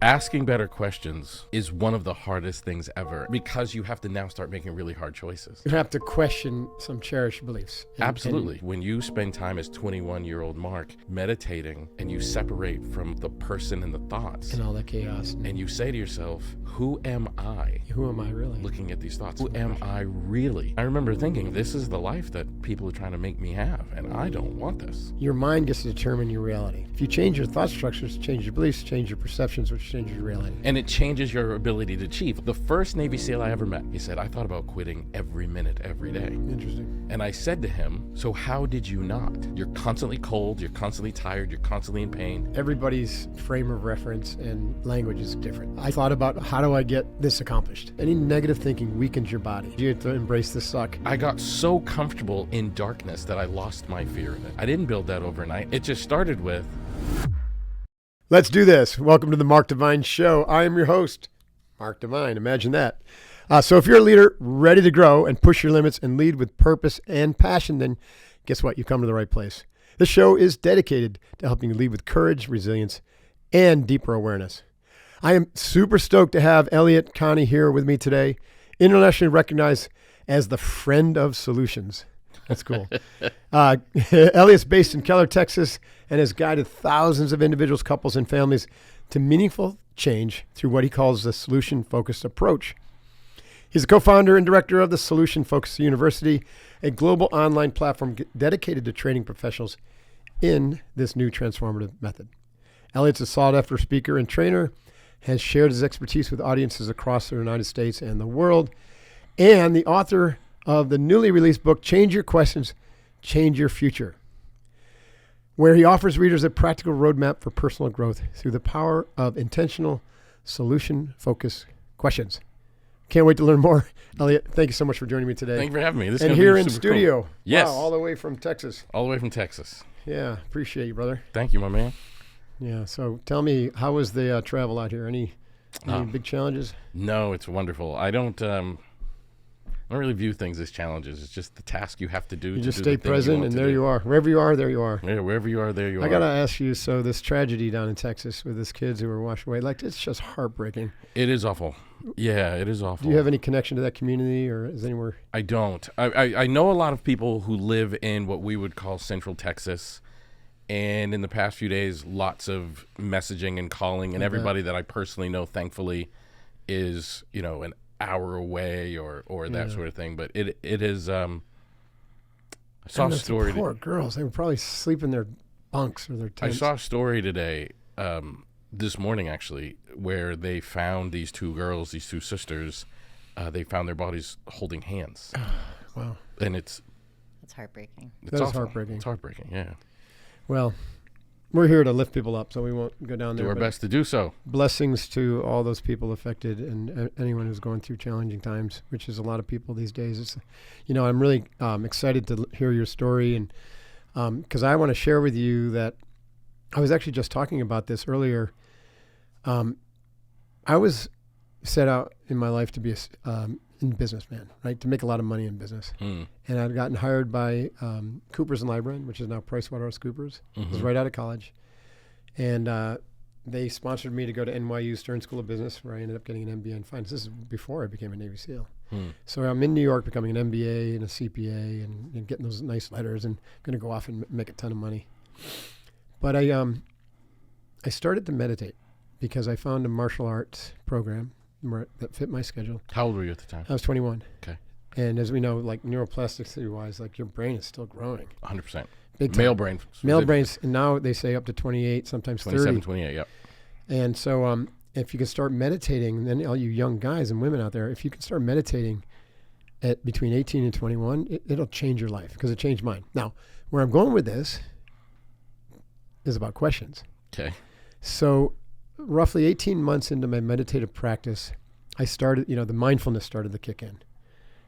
Asking better questions is one of the hardest things ever because you have to now start making really hard choices. You have to question some cherished beliefs. Absolutely. When you spend time as 21-year-old Mark meditating and you separate from the person and the thoughts And all that chaos. and you say to yourself, who am I? Who am I really? Looking at these thoughts, who am I really? I remember thinking, this is the life that people are trying to make me have, and I don't want this. Your mind gets to determine your reality. If you change your thought structures, change your beliefs, change your perceptions, which changes your reality. And it changes your ability to achieve. The first Navy SEAL I ever met, he said, I thought about quitting every minute, every day. Interesting. And I said to him, so how did you not? You're constantly cold, you're constantly tired, you're constantly in pain. Everybody's frame of reference and language is different. I thought about, how do I get this accomplished? Any negative thinking weakens your body. You have to embrace the suck. I got so comfortable in darkness that I lost my fear of it. I didn't build that overnight. It just started with... Let's do this. Welcome to the Mark Divine Show. I am your host, Mark Divine. Imagine that. So if you're a leader ready to grow and push your limits and lead with purpose and passion, then guess what? You come to the right place. This show is dedicated to helping you lead with courage, resilience, and deeper awareness. I am super stoked to have Elliott Connie here with me today, internationally recognized as the friend of solutions. That's cool. Elliott's based in Keller, Texas, and has guided thousands of individuals, couples, and families to meaningful change through what he calls the solution-focused approach. He's the co-founder and director of the Solution Focused University, a global online platform dedicated to training professionals in this new transformative method. Elliott's a sought-after speaker and trainer, has shared his expertise with audiences across the United States and the world, and the author of the newly released book, Change Your Questions, Change Your Future, where he offers readers a practical roadmap for personal growth through the power of intentional, solution-focused questions. Can't wait to learn more. Elliott, thank you so much for joining me today. Thank you for having me. This and is here be in super studio. Cool. Yes. Wow, all the way from Texas. All the way from Texas. Yeah, appreciate you, brother. Thank you, my man. Yeah, so tell me, how was the travel out here? Any big challenges? No, it's wonderful. I don't really view things as challenges. It's just the task you have to do. You just stay present, and there you are. Wherever you are, there you are. Yeah, wherever you are, there you are. I got to ask you, so this tragedy down in Texas with these kids who were washed away, like, it's just heartbreaking. It is awful. Yeah, it is awful. Do you have any connection to that community, or is anywhere? I don't. I know a lot of people who live in what we would call Central Texas. And in the past few days, lots of messaging and calling, and everybody that I personally know, thankfully, is, an hour away or that sort of thing. But it is. I saw a story. Poor girls, they would probably sleep in their bunks or their tents. I saw a story today, this morning actually, where they found these two girls, these two sisters. They found their bodies holding hands. Wow. And it's heartbreaking. That is heartbreaking. It's heartbreaking. Yeah. Well, we're here to lift people up, so we won't go down there. Do our best to do so. Blessings to all those people affected and anyone who's going through challenging times, which is a lot of people these days. It's, I'm really excited to hear your story, and because I want to share with you that I was actually just talking about this earlier. I was set out in my life to be a businessman, right? To make a lot of money in business. And I'd gotten hired by Coopers & Lybrand, which is now PricewaterhouseCoopers. I was right out of college. And they sponsored me to go to NYU Stern School of Business, where I ended up getting an MBA in finance. This is before I became a Navy SEAL. So I'm in New York becoming an MBA and a CPA and getting those nice letters and going to go off and make a ton of money. But I started to meditate because I found a martial arts program that fit my schedule. How old were you at the time? I was 21. Okay. And as we know, like neuroplasticity-wise, like your brain is still growing. 100%. Big time. Male brain. Male brains, and now they say up to 28, sometimes 27, 30. 28, yep. And so if you can start meditating, then all you young guys and women out there, if you can start meditating at between 18 and 21, it'll change your life, because it changed mine. Now, where I'm going with this is about questions. Okay. So roughly 18 months into my meditative practice, I started, the mindfulness started to kick in,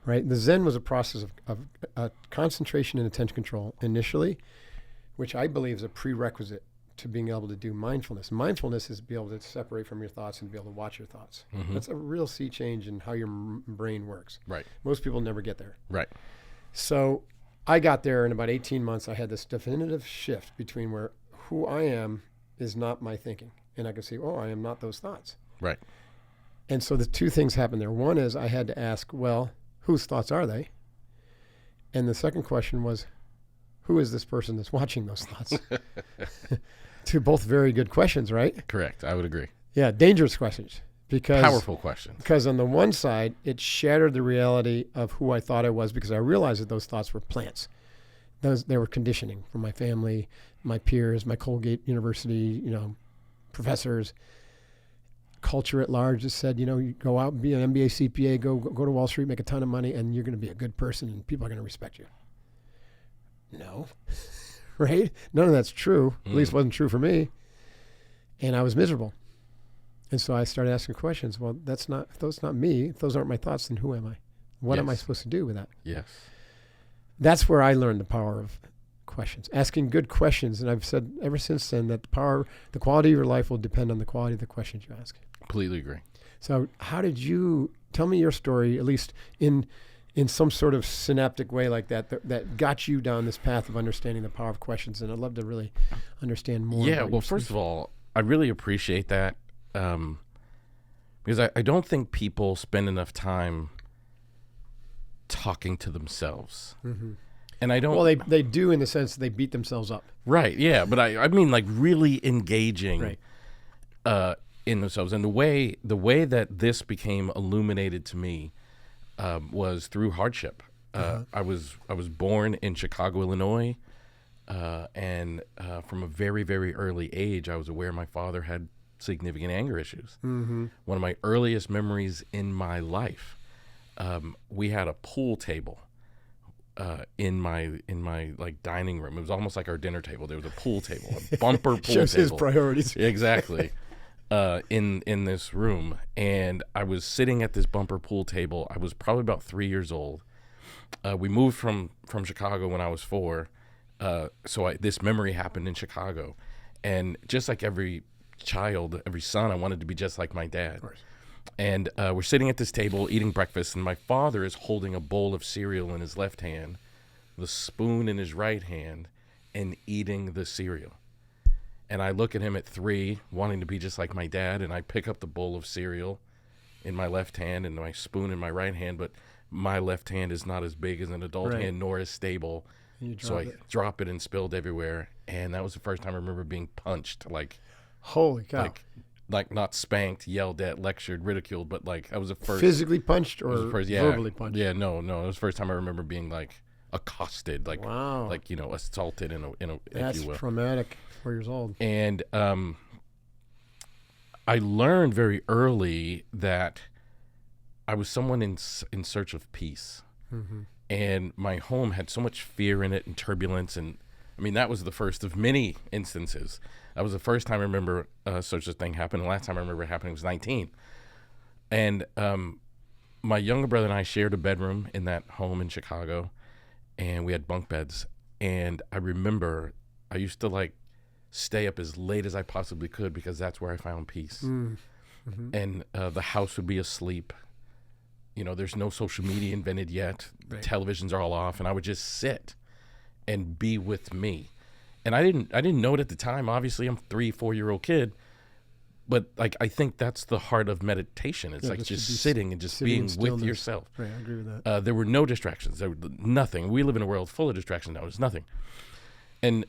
right? The Zen was a process of concentration and attention control initially, which I believe is a prerequisite to being able to do mindfulness. Mindfulness is to be able to separate from your thoughts and be able to watch your thoughts. That's a real sea change in how your brain works. Right. Most people never get there. Right. So I got there in about 18 months. I had this definitive shift between where who I am is not my thinking. and I could see, oh, I am not those thoughts. Right. And so the two things happened there. One is I had to ask, well, whose thoughts are they? And the second question was, who is this person that's watching those thoughts? Two both very good questions, right? Correct. I would agree. Yeah, dangerous questions. Powerful questions. Because on the one side, it shattered the reality of who I thought I was, because I realized that those thoughts were plants. They were conditioning from my family, my peers, my Colgate University, professors. Culture at large just said, you go out and be an MBA, CPA, go to Wall Street, make a ton of money, and you're going to be a good person, and people are going to respect you. No, right? None of that's true. At least it wasn't true for me. And I was miserable. And so I started asking questions. Well, if those not me, if those aren't my thoughts, then who am I? What am I supposed to do with that? Yes. That's where I learned the power of questions, asking good questions. And I've said ever since then that the quality of your life will depend on the quality of the questions you ask. Completely agree. So how did you, tell me your story, at least in some sort of synaptic way like that got you down this path of understanding the power of questions. And I'd love to really understand more. Yeah. Well, first of all, I really appreciate that. Because I don't think people spend enough time talking to themselves. Mm-hmm. And I don't. Well, they do in the sense that they beat themselves up. Right. Yeah. But I mean, like, really engaging in themselves. And the way that this became illuminated to me was through hardship. I was born in Chicago, Illinois, and from a very, very early age, I was aware my father had significant anger issues. Mm-hmm. One of my earliest memories in my life, we had a pool table in my like dining room. It was almost like our dinner table. There was a pool table, a bumper pool Shows table. His priorities. Exactly. In this room, and I was sitting at this bumper pool table. I was probably about 3 years old. We moved from Chicago when I was 4, so this memory happened in Chicago, and just like every child, every son, I wanted to be just like my dad. Of course. And we're sitting at this table eating breakfast, and my father is holding a bowl of cereal in his left hand, the spoon in his right hand, and eating the cereal. And I look at him at 3, wanting to be just like my dad, and I pick up the bowl of cereal in my left hand and my spoon in my right hand, but my left hand is not as big as an adult hand, nor as stable. So I drop it and spilled everywhere. And that was the first time I remember being punched, like, holy cow. Like not spanked, yelled at, lectured, ridiculed, but like I was the first. Physically punched or verbally punched? Yeah, no. It was the first time I remember being like accosted, like, wow. Like, assaulted in a That's if you will. Traumatic. 4 years old. And I learned very early that I was someone in search of peace. Mm-hmm. And my home had so much fear in it and turbulence. And I mean, that was the first of many instances. That was the first time I remember such a thing happened. The last time I remember it happening was 19. And my younger brother and I shared a bedroom in that home in Chicago. And we had bunk beds. And I remember I used to like stay up as late as I possibly could because that's where I found peace. Mm-hmm. And the house would be asleep. There's no social media invented yet. Right. Televisions are all off, and I would just sit and be with me. And I didn't know it at the time. Obviously, I'm a 3-4-year-old kid, but like I think that's the heart of meditation. It's like just sitting and just being with yourself. Right, I agree with that. There were no distractions. There was nothing. We live in a world full of distractions now. There's nothing. And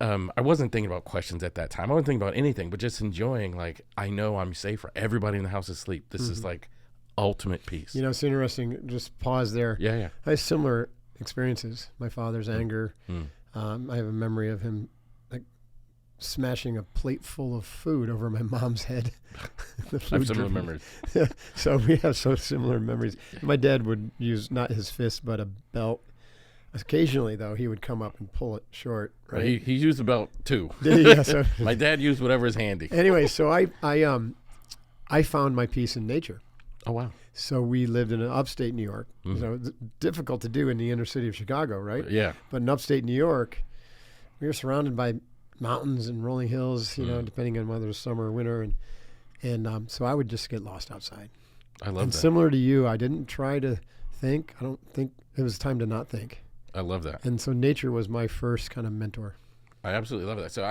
I wasn't thinking about questions at that time. I wasn't thinking about anything, but just enjoying, like, I know I'm safe. Everybody in the house is asleep. This is like ultimate peace. It's interesting. Just pause there. Yeah. I have similar experiences. My father's anger. I have a memory of him like smashing a plate full of food over my mom's head. I have similar memories. So we have so similar memories. My dad would use not his fist, but a belt. Occasionally, though, he would come up and pull it short. Right? He used the belt too. Yeah, so my dad used whatever is handy. Anyway, so I found my peace in nature. Oh wow! So we lived in upstate New York. Mm-hmm. So it's difficult to do in the inner city of Chicago, right? Yeah. But in upstate New York, we were surrounded by mountains and rolling hills. Depending on whether it's summer or winter, and so I would just get lost outside. I love that. Similar to you, I didn't try to think. I don't think it was time to not think. I love that. And so nature was my first kind of mentor. I absolutely love that. So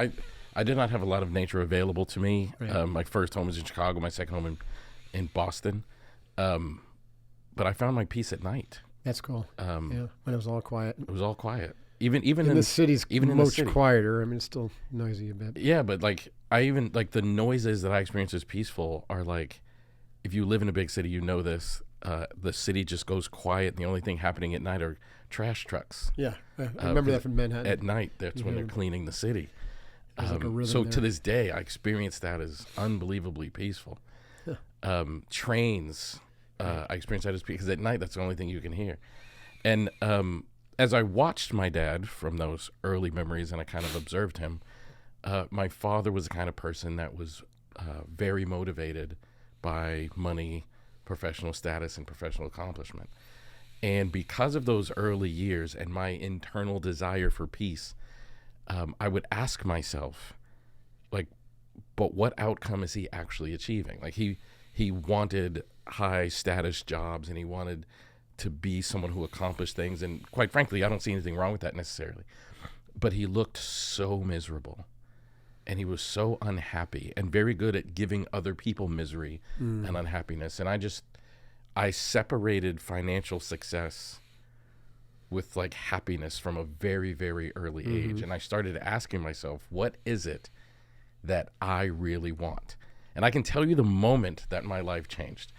I did not have a lot of nature available to me. Right. My first home was in Chicago. My second home in Boston. But I found my peace at night. That's cool. When it was all quiet. It was all quiet. Even in the city's even in much the city. quieter. I mean, it's still noisy a bit. Yeah, but like the noises that I experience as peaceful are like, if you live in a big city, you know this. The city just goes quiet, and the only thing happening at night are trash trucks. Yeah, I remember that from Manhattan. At night, that's when they're cleaning the city. There's like a rhythm So there. to this day, I experience that as unbelievably peaceful. Trains, I experience that as because at night, that's the only thing you can hear. And as I watched my dad from those early memories, and I kind of observed him, my father was the kind of person that was very motivated by money, professional status, and professional accomplishment. And because of those early years and my internal desire for peace, I would ask myself, like, but what outcome is he actually achieving? Like he wanted high status jobs, and he wanted to be someone who accomplished things. And quite frankly, I don't see anything wrong with that necessarily. But he looked so miserable, and he was so unhappy and very good at giving other people misery and unhappiness. And I separated financial success with like happiness from a very, very early age. And I started asking myself, what is it that I really want? And I can tell you the moment that my life changed.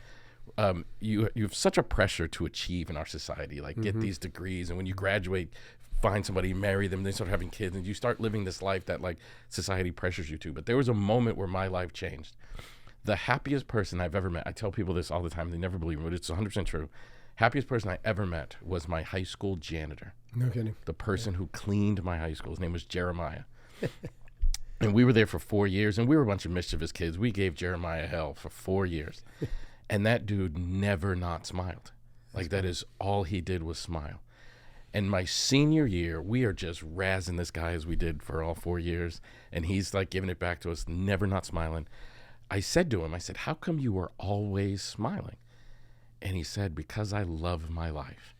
You have such a pressure to achieve in our society, like get these degrees. And when you graduate, find somebody, marry them, they start having kids, and you start living this life that like society pressures you to. But there was a moment where my life changed. The happiest person I've ever met, I tell people this all the time, they never believe me, but it's 100% true. Happiest person I ever met was my high school janitor. No kidding. The person who cleaned my high school. His name was Jeremiah. And we were there for 4 years, and we were a bunch of mischievous kids. We gave Jeremiah hell for 4 years. And that dude never not smiled. Like that is all he did was smile. And my senior year, we are just razzing this guy as we did for all 4 years. And he's like giving it back to us, never not smiling. I said to him, I said, how come you are always smiling? And he said, because I love my life.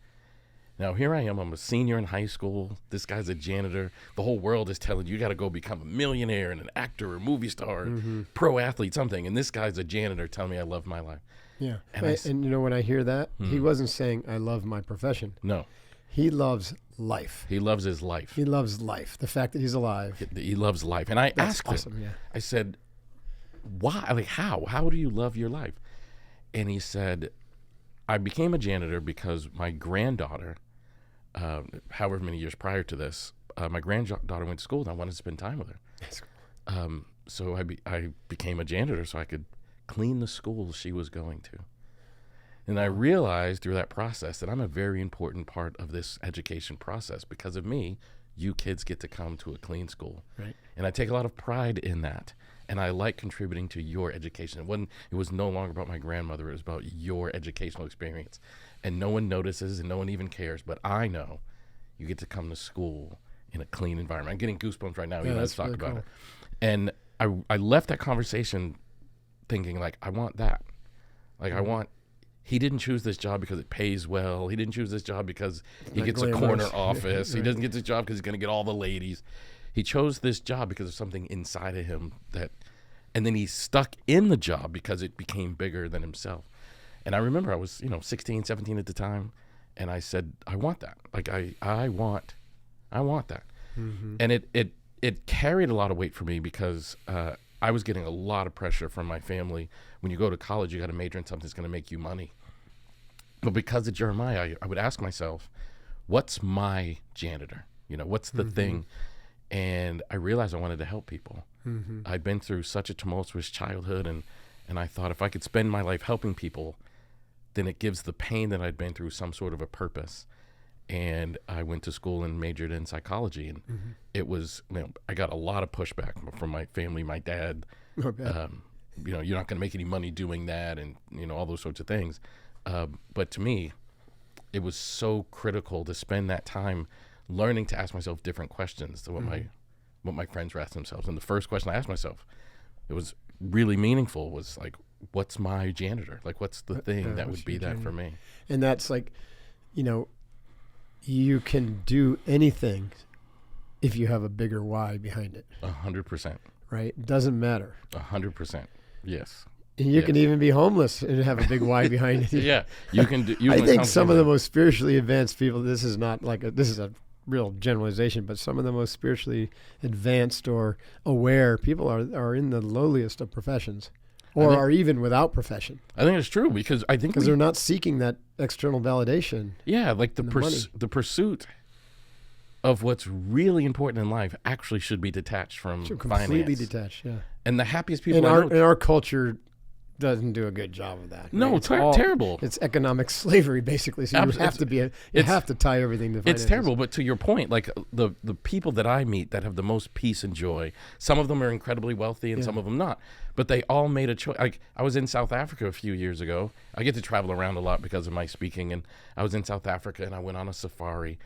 Now, here I am. I'm a senior in high school. This guy's a janitor. The whole world is telling you got to go become a millionaire and an actor or movie star, or pro athlete, something. And this guy's a janitor telling me I love my life. Yeah. And And you know, when I hear that, he wasn't saying, I love my profession. No. He loves life. He loves his life. He loves life. The fact that he's alive. He loves life. And I asked awesome, him, yeah. I said, why? Like, how? How do you love your life? And he said, I became a janitor because my granddaughter, however many years prior to this, my granddaughter went to school and I wanted to spend time with her. That's cool. So I became a janitor so I could clean the schools she was going to. And I realized through that process that I'm a very important part of this education process. Because of me, you kids get to come to a clean school. Right. And I take a lot of pride in that. And I like contributing to your education. It was no longer about my grandmother. It was about your educational experience. And no one notices and no one even cares. But I know you get to come to school in a clean environment. I'm getting goosebumps right now even as I talk about it. And I left that conversation thinking, like, I want that. Like, he didn't choose this job because it pays well. He didn't choose this job because he gets a corner office. He doesn't get this job because he's going to get all the ladies. He chose this job because of something inside of him and then he stuck in the job because it became bigger than himself. And I remember I was, 16, 17 at the time. And I said, I want that. Like, I want that. And it carried a lot of weight for me because I was getting a lot of pressure from my family. When you go to college, you got to major in something that's going to make you money. But because of Jeremiah, I would ask myself, what's my janitor? What's the thing? And I realized I wanted to help people. I'd been through such a tumultuous childhood, and I thought if I could spend my life helping people, then it gives the pain that I'd been through some sort of a purpose. And I went to school and majored in psychology, and it was, I got a lot of pushback from my family, my dad. You're not going to make any money doing that, and all those sorts of things. But to me, it was so critical to spend that time learning to ask myself different questions to what my friends were asking themselves. And the first question I asked myself, it was really meaningful, was like, what's my janitor? Like, what's the thing that would be that for me? And that's like, you can do anything if you have a bigger why behind it. 100%. Right? It doesn't matter. 100%. Yes. And you can even be homeless and have a big why behind it. Yeah. You can do. I think some of the most spiritually advanced people, this is not like this is a real generalization, but some of the most spiritually advanced or aware people are in the lowliest of professions, or are even without profession. I think it's true because they're not seeking that external validation. Yeah, like the pursuit of what's really important in life actually should be detached from finance. Completely detached, yeah. And the happiest people in our culture doesn't do a good job of that. No, right? it's terrible. It's economic slavery, basically. So you have to tie everything to finances. It's terrible, but to your point, like the people that I meet that have the most peace and joy, some of them are incredibly wealthy and some of them not, but they all made a choice. Like I was in South Africa a few years ago. I get to travel around a lot because of my speaking, and I was in South Africa and I went on a safari.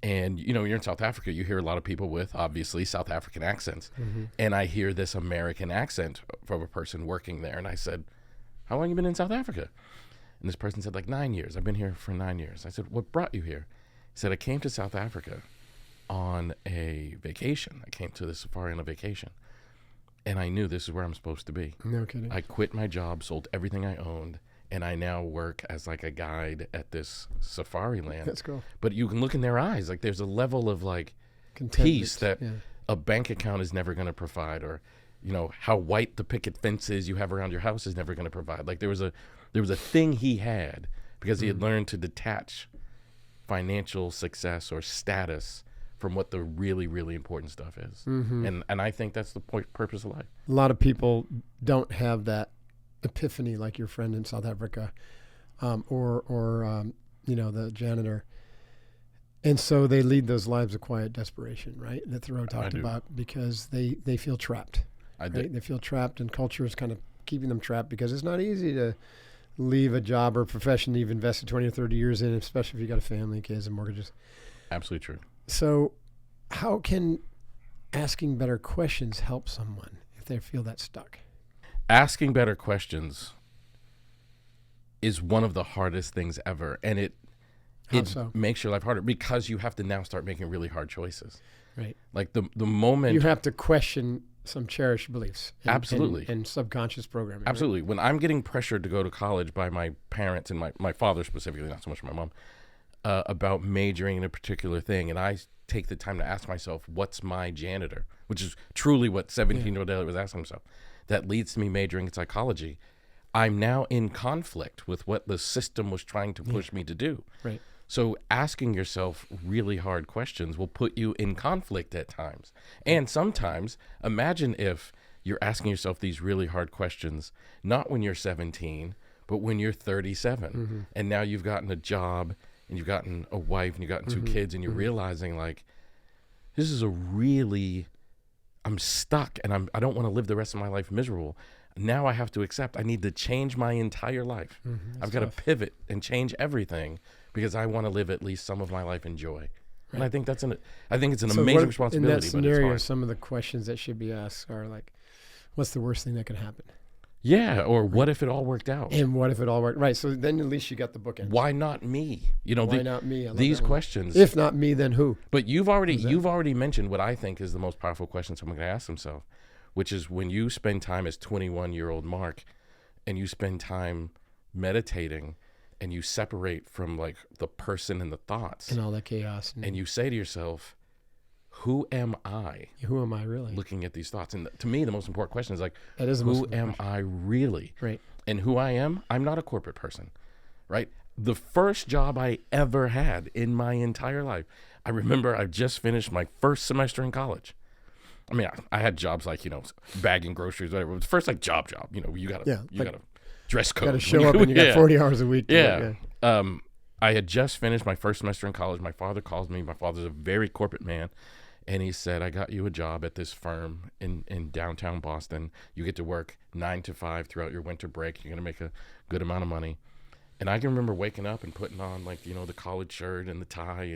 And, you're in South Africa, you hear a lot of people with, obviously, South African accents. Mm-hmm. And I hear this American accent from a person working there. And I said, how long have you been in South Africa? And this person said, like 9 years. I've been here for 9 years. I said, what brought you here? He said, I came to South Africa on a vacation. I came to the safari on a vacation. And I knew this is where I'm supposed to be. No kidding. I quit my job, sold everything I owned. And I now work as like a guide at this safari land. That's cool. But you can look in their eyes, like there's a level of like peace that a bank account is never going to provide, or how white the picket fence is you have around your house is never going to provide. Like there was a thing he had because he had learned to detach financial success or status from what the really, really important stuff is. Mm-hmm. And I think that's the purpose of life. A lot of people don't have that epiphany like your friend in South Africa, or the janitor, and so they lead those lives of quiet desperation, right? That Thoreau talked about, because they feel trapped. Right? They feel trapped, and culture is kind of keeping them trapped because it's not easy to leave a job or profession you've invested 20 or 30 years in, especially if you got a family, kids, and mortgages. Absolutely true. So, how can asking better questions help someone if they feel that stuck? Asking better questions is one of the hardest things ever, and it makes your life harder because you have to now start making really hard choices. Right. Like the moment you have to question some cherished beliefs. Absolutely. And subconscious programming. Absolutely. Right? When I'm getting pressured to go to college by my parents and my father specifically, not so much my mom, about majoring in a particular thing, and I take the time to ask myself, what's my janitor? Which is truly what 17-year-old Elliott was asking himself. That leads to me majoring in psychology. I'm now in conflict with what the system was trying to push me to do. Right. So asking yourself really hard questions will put you in conflict at times. And sometimes, imagine if you're asking yourself these really hard questions, not when you're 17, but when you're 37. Mm-hmm. And now you've gotten a job, and you've gotten a wife, and you've gotten two kids, and you're realizing, like, this is I'm stuck, and I don't want to live the rest of my life miserable. Now I have to accept I need to change my entire life. Mm-hmm, I've got to pivot and change everything because I want to live at least some of my life in joy. Right. And I think it's an amazing responsibility. In that scenario, but it's hard. Some of the questions that should be asked are like, what's the worst thing that could happen? Yeah, or what if it all worked out? And what if it all worked? Right, so then at least you got the bookends. Why not me? Why not me? These questions. If not me, then who? But you've already mentioned what I think is the most powerful question someone can ask themselves, which is when you spend time as 21-year-old Mark and you spend time meditating and you separate from like the person and the thoughts. And all that chaos. And you say to yourself, who am I? Who am I really? Looking at these thoughts. And to me, the most important question is like, who am I really? Right. And who I am, I'm not a corporate person, right? The first job I ever had in my entire life, I remember I just finished my first semester in college. I mean, I had jobs like, bagging groceries, whatever. It was the first like job. You got to dress code. You got to show up and you got 40 hours a week. Yeah. I had just finished my first semester in college. My father calls me. My father's a very corporate man. And he said, I got you a job at this firm in downtown Boston. You get to work 9 to 5 throughout your winter break. You're going to make a good amount of money. And I can remember waking up and putting on like, the college shirt and the tie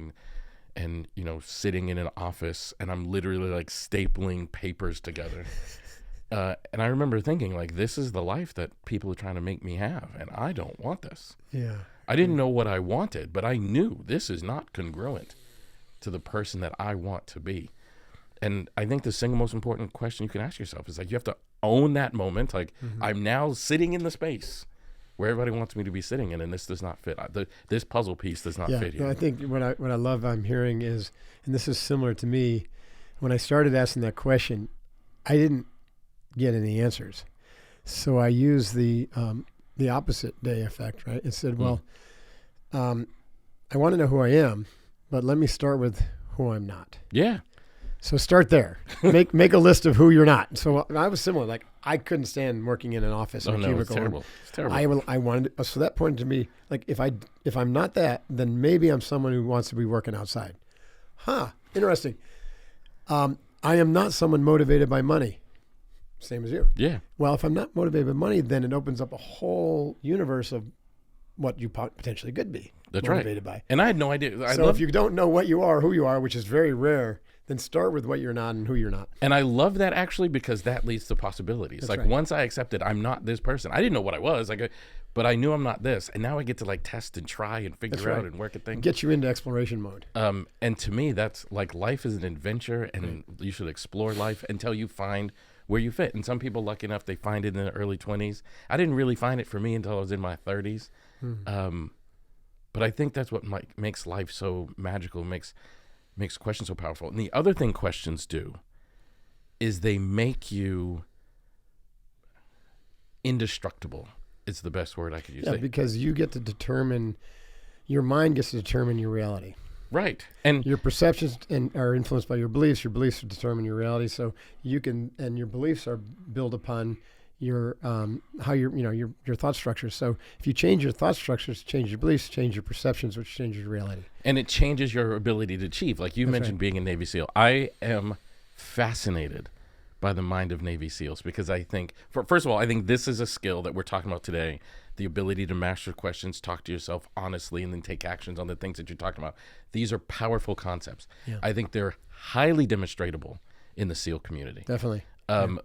and sitting in an office, and I'm literally like stapling papers together. And I remember thinking like, this is the life that people are trying to make me have. And I don't want this. Yeah. I didn't know what I wanted, but I knew this is not congruent to the person that I want to be. And I think the single most important question you can ask yourself is like, you have to own that moment. Like, I'm now sitting in the space where everybody wants me to be sitting in, and this does not fit. This puzzle piece does not fit here. I think what I love I'm hearing is, and this is similar to me, when I started asking that question, I didn't get any answers. So I used the opposite day effect, right? It said, well, I want to know who I am, but let me start with who I'm not. Yeah. So start there. Make a list of who you're not. So I was similar. Like, I couldn't stand working in an office in a cubicle. It's terrible. It's terrible. I wanted. So that pointed to me, like, if I'm not that, then maybe I'm someone who wants to be working outside. Interesting. I am not someone motivated by money. Same as you. Yeah. Well, if I'm not motivated by money, then it opens up a whole universe of what you potentially could be motivated by. And I had no idea. If you don't know what you are, who you are, which is very rare, then start with what you're not and who you're not. And I love that, actually, because that leads to possibilities. That's like, right. Once I accepted I'm not this person, I didn't know what I was, but I knew I'm not this. And now I get to like test and try and figure out and work at things. Get you into exploration mode. And to me, that's like, life is an adventure, and you should explore life until you find where you fit. And some people, lucky enough, they find it in their early 20s. I didn't really find it for me until I was in my 30s. But I think that's what makes life so magical, makes questions so powerful. And the other thing questions do is they make you indestructible. It's the best word I could use. Yeah, because you get to determine, your mind gets to determine your reality. Right. And your perceptions are influenced by your beliefs. Your beliefs determine your reality. So you can, and your beliefs are built upon your how your thought structures. So if you change your thought structures, change your beliefs, change your perceptions, which changes your reality. And it changes your ability to achieve. Like you mentioned, being a Navy SEAL. I am fascinated by the mind of Navy SEALs, because I think, first of all, I think this is a skill that we're talking about today, the ability to master questions, talk to yourself honestly, and then take actions on the things that you're talking about. These are powerful concepts. Yeah. I think they're highly demonstratable in the SEAL community. Definitely.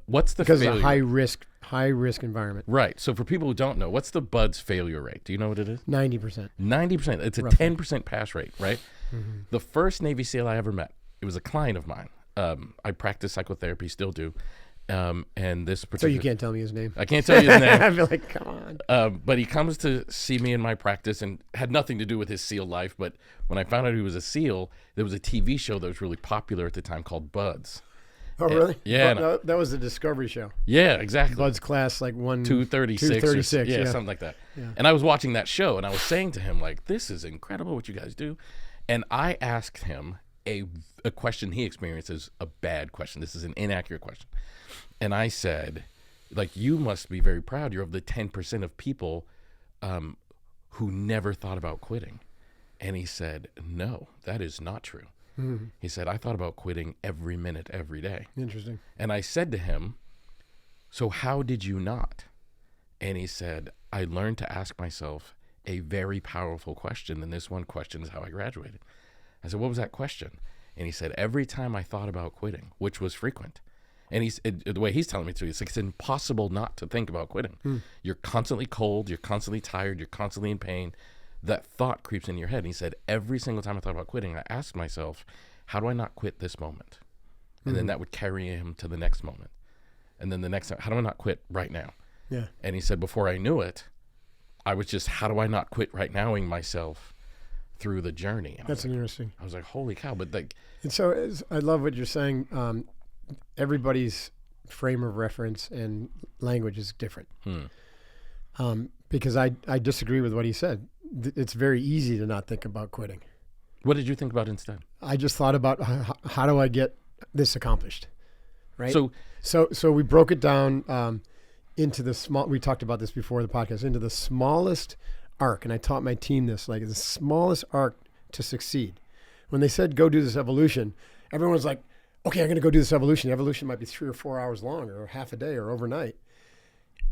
What's the because failure? It's a high risk environment. Right. So for people who don't know, what's the BUD/S failure rate? Do you know what it is? 90%. 90%. It's a roughly. 10% pass rate, right? Mm-hmm. The first Navy SEAL I ever met, it was a client of mine. I practice psychotherapy, still do. And this particular, so you can't tell me his name. I can't tell you his name. I feel like, come on. But he comes to see me in my practice, and had nothing to do with his SEAL life. But when I found out he was a SEAL, there was a TV show that was really popular at the time called BUD/S. Oh, really? Yeah. That was the Discovery show. Yeah, exactly. BUD/S class, like 236. 236, yeah, something like that. Yeah. And I was watching that show, and I was saying to him, like, this is incredible what you guys do. And I asked him a question he experiences, a bad question. This is an inaccurate question. And I said, like, you must be very proud. You're of the 10% of people who never thought about quitting. And he said, no, that is not true. Mm-hmm. He said, I thought about quitting every minute, every day. Interesting. And I said to him, so how did you not? And he said, I learned to ask myself a very powerful question. And this one question is how I graduated. I said, what was that question? And he said, every time I thought about quitting, which was frequent. And the way he's telling me to, it's like, it's impossible not to think about quitting. You're constantly cold, you're constantly tired, you're constantly in pain. That thought creeps in your head. And he said, every single time I thought about quitting, I asked myself, how do I not quit this moment? And then that would carry him to the next moment. And then the next time, how do I not quit right now? Yeah. And he said, before I knew it, I was just, how do I not quit right nowing myself through the journey? And That's interesting. I was like, holy cow. But like, and so I love what you're saying. Everybody's frame of reference and language is different. Because I disagree with what he said. It's very easy to not think about quitting. What did you think about instead? I just thought about how do I get this accomplished, right? So we broke it down into the small. We talked about this before the podcast. Into the smallest arc, and I taught my team this, like the smallest arc to succeed. When they said go do this evolution, everyone was like, okay, I'm going to go do this evolution. The evolution might be 3 or 4 hours long, or half a day, or overnight.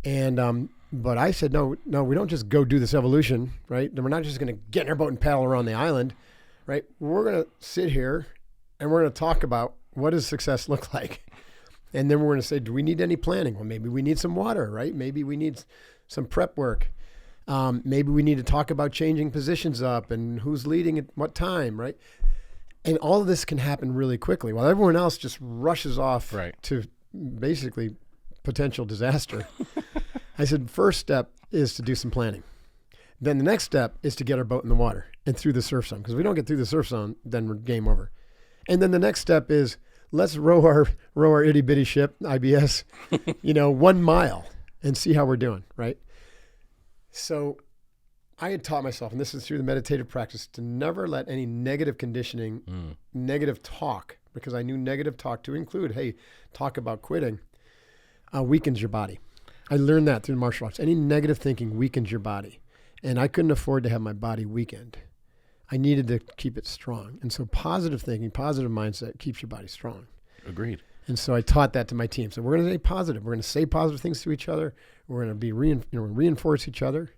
And but I said, no, we don't just go do this evolution, right? And we're not just going to get in our boat and paddle around the island, right? We're going to sit here and we're going to talk about what does success look like. And then we're going to say, do we need any planning? Well, maybe we need some water, right? Maybe we need some prep work. Maybe we need to talk about changing positions up and who's leading at what time, right? And all of this can happen really quickly while everyone else just rushes off Right. to basically potential disaster. I said, first step is to do some planning. Then the next step is to get our boat in the water and through the surf zone. Because if we don't get through the surf zone, then we're game over. And then the next step is let's row our itty bitty ship, IBS, 1 mile and see how we're doing, right? So I had taught myself, and this is through the meditative practice, to never let any negative conditioning, negative talk, because I knew negative talk to include, hey, talk about quitting, weakens your body. I learned that through martial arts. Any negative thinking weakens your body. And I couldn't afford to have my body weakened. I needed to keep it strong. And so positive thinking, positive mindset keeps your body strong. Agreed. And so I taught that to my team. So we're going to stay positive. We're going to say positive things to each other. We're going to be reinforce each other.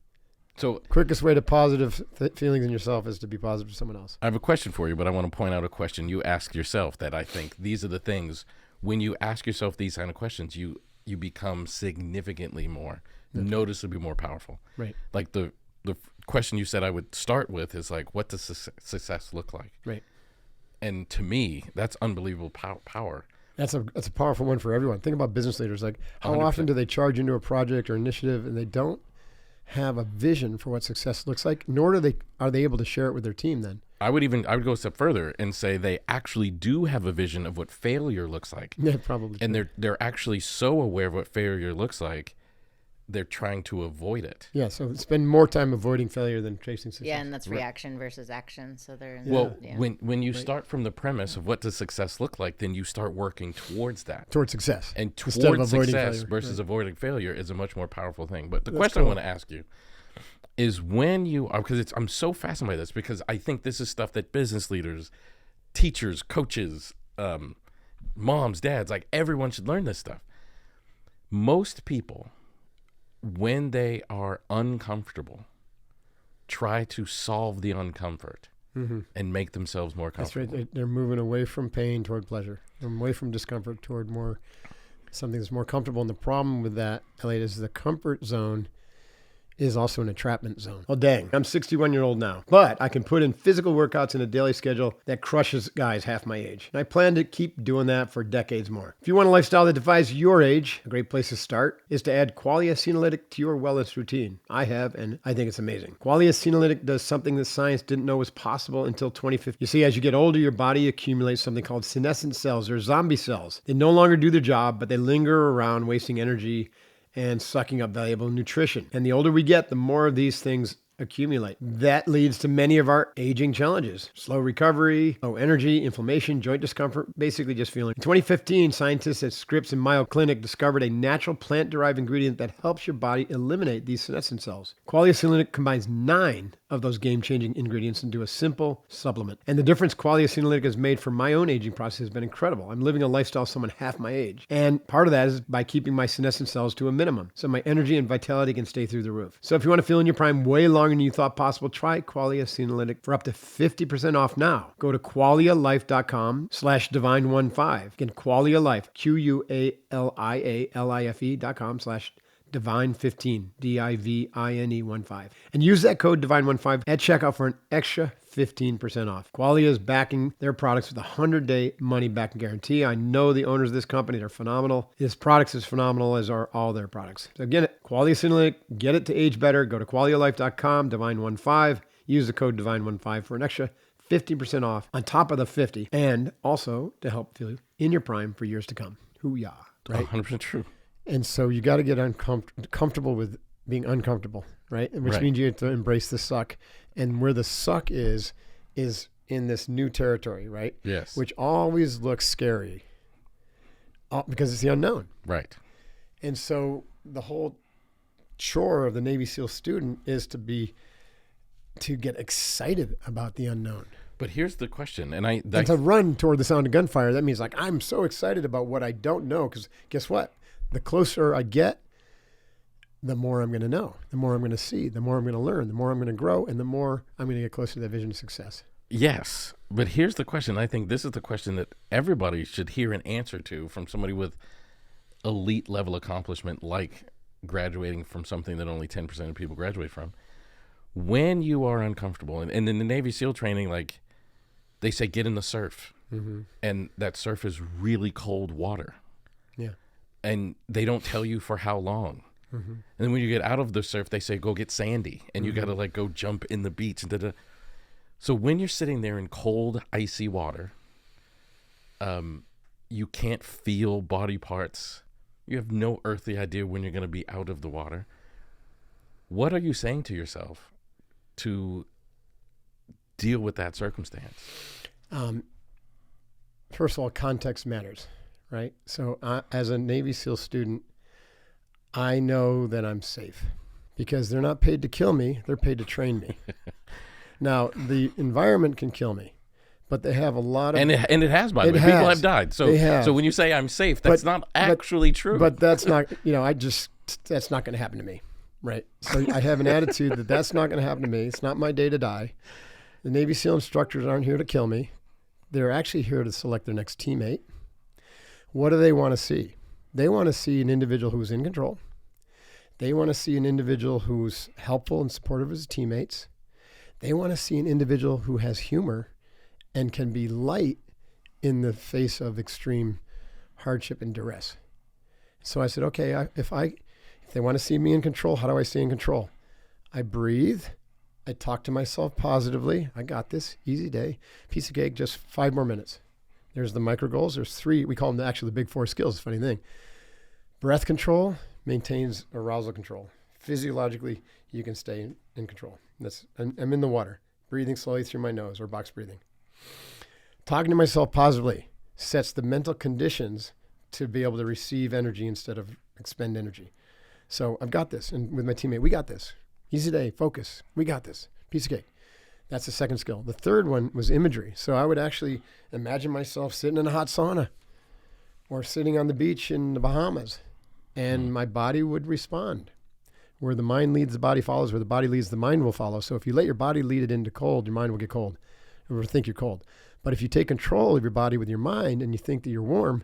So Quickest way to positive feelings in yourself is to be positive to someone else. I have a question for you, but I want to point out a question you ask yourself that I think these are the things, when you ask yourself these kind of questions, you become significantly more, noticeably more powerful. Right. Like the question you said I would start with is like, what does success look like? Right. And to me, that's unbelievable power. That's a powerful one for everyone. Think about business leaders. Like, how 100%. often do they charge into a project or initiative and they don't have a vision for what success looks like, nor are they able to share it with their team then? I would go a step further and say they actually do have a vision of what failure looks like. Yeah, probably. And they're actually so aware of what failure looks like, they're trying to avoid it. Yeah, so spend more time avoiding failure than chasing success. Yeah, and that's reaction versus action. So they're When you start from the premise of what does success look like, then you start working towards that. Towards success. And Instead of towards avoiding success failure. versus avoiding failure is a much more powerful thing. But the That's question cool. I want to ask you is when you are, because I'm so fascinated by this, because I think this is stuff that business leaders, teachers, coaches, moms, dads, like everyone should learn this stuff. Most people, when they are uncomfortable, try to solve the uncomfort and make themselves more That's comfortable. right. They're moving away from pain toward pleasure, away from discomfort toward something that's more comfortable. And the problem with that, Elliott, is the comfort zone is also an entrapment zone. Oh, dang. I'm 61-year-old now, but I can put in physical workouts in a daily schedule that crushes guys half my age. And I plan to keep doing that for decades more. If you want a lifestyle that defies your age, a great place to start is to add Qualia Senolytic to your wellness routine. I have, and I think it's amazing. Qualia Senolytic does something that science didn't know was possible until 2015. You see, as you get older, your body accumulates something called senescent cells or zombie cells. They no longer do their job, but they linger around wasting energy and sucking up valuable nutrition. And the older we get, the more of these things accumulate. That leads to many of our aging challenges: slow recovery, low energy, inflammation, joint discomfort, basically just feeling. In 2015, scientists at Scripps and Mayo Clinic discovered a natural plant-derived ingredient that helps your body eliminate these senescent cells. Qualia Senolytic combines 9 of those game-changing ingredients into a simple supplement. And the difference Qualia Senolytic has made for my own aging process has been incredible. I'm living a lifestyle of someone half my age. And part of that is by keeping my senescent cells to a minimum, so my energy and vitality can stay through the roof. So if you want to feel in your prime way longer than you thought possible, try Qualia Senolytic for up to 50% off now. Go to qualialife.com/divine15. Again, Qualia Life, QUALIALIFE.com/divine15, DIVINE15. And use that code divine15 at checkout for an extra 15% off. Qualia is backing their products with a 100-day money-back guarantee. I know the owners of this company. They're phenomenal. This product is phenomenal, as are all their products. So again, Qualia Senolytic, get it to age better. Go to qualialife.com, divine15. Use the code divine15 for an extra 50% off on top of the 50, and also to help feel in your prime for years to come. Hoo-yah, right? 100% true. And so you got to get comfortable with being uncomfortable, right? Which means you have to embrace the suck. And where the suck is in this new territory, right? Yes. Which always looks scary because it's the unknown. Right. And so the whole chore of the Navy SEAL student is to get excited about the unknown. But here's the question, and to run toward the sound of gunfire. That means like, I'm so excited about what I don't know, because guess what? The closer I get, the more I'm going to know, the more I'm going to see, the more I'm going to learn, the more I'm going to grow, and the more I'm going to get closer to that vision of success. Yes, but here's the question. I think this is the question that everybody should hear an answer to from somebody with elite level accomplishment, like graduating from something that only 10% of people graduate from. When you are uncomfortable, and in the Navy SEAL training, like, they say get in the surf. And that surf is really cold water. Yeah. And they don't tell you for how long. And then when you get out of the surf, they say go get sandy, and you got to like go jump in the beach. And da-da. So when you're sitting there in cold, icy water, you can't feel body parts. You have no earthly idea when you're going to be out of the water. What are you saying to yourself to deal with that circumstance? First of all, context matters, right? So as a Navy SEAL student, I know that I'm safe because they're not paid to kill me. They're paid to train me. Now, the environment can kill me, but they have a lot of... And it has, by the way. People have died. So when you say I'm safe, that's not actually true. But that's not, that's not going to happen to me, right? So I have an attitude that that's not going to happen to me. It's not my day to die. The Navy SEAL instructors aren't here to kill me. They're actually here to select their next teammate. What do they want to see? They want to see an individual who's in control. They want to see an individual who's helpful and supportive of his teammates. They want to see an individual who has humor and can be light in the face of extreme hardship and duress. So I said, okay, if they want to see me in control, how do I stay in control? I breathe. I talk to myself positively. I got this. Easy day. Piece of cake, just 5 more minutes. There's the micro goals. There's 3. We call them actually the big 4 skills. It's a funny thing. Breath control maintains arousal control. Physiologically, you can stay in control. I'm in the water, breathing slowly through my nose or box breathing. Talking to myself positively sets the mental conditions to be able to receive energy instead of expend energy. So I've got this. And with my teammate, we got this. Easy day, focus. We got this. Piece of cake. That's the second skill. The third one was imagery. So I would actually imagine myself sitting in a hot sauna or sitting on the beach in the Bahamas, and my body would respond. Where the mind leads, the body follows. Where the body leads, the mind will follow. So if you let your body lead it into cold, your mind will get cold or think you're cold. But if you take control of your body with your mind and you think that you're warm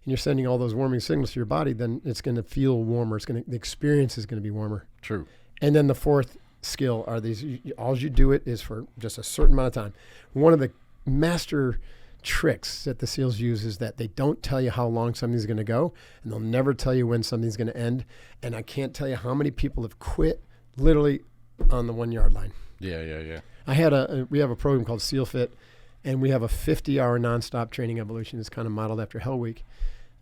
and you're sending all those warming signals to your body, then it's going to feel warmer. The experience is going to be warmer. True. And then the fourth skill are these, all you do it is for just a certain amount of time. One of the master tricks that the SEALs use is that they don't tell you how long something's going to go, and they'll never tell you when something's going to end. And I can't tell you how many people have quit literally on the 1 yard line. Yeah. We have a program called SEAL Fit, and we have a 50-hour nonstop training evolution. It's kind of modeled after Hell Week.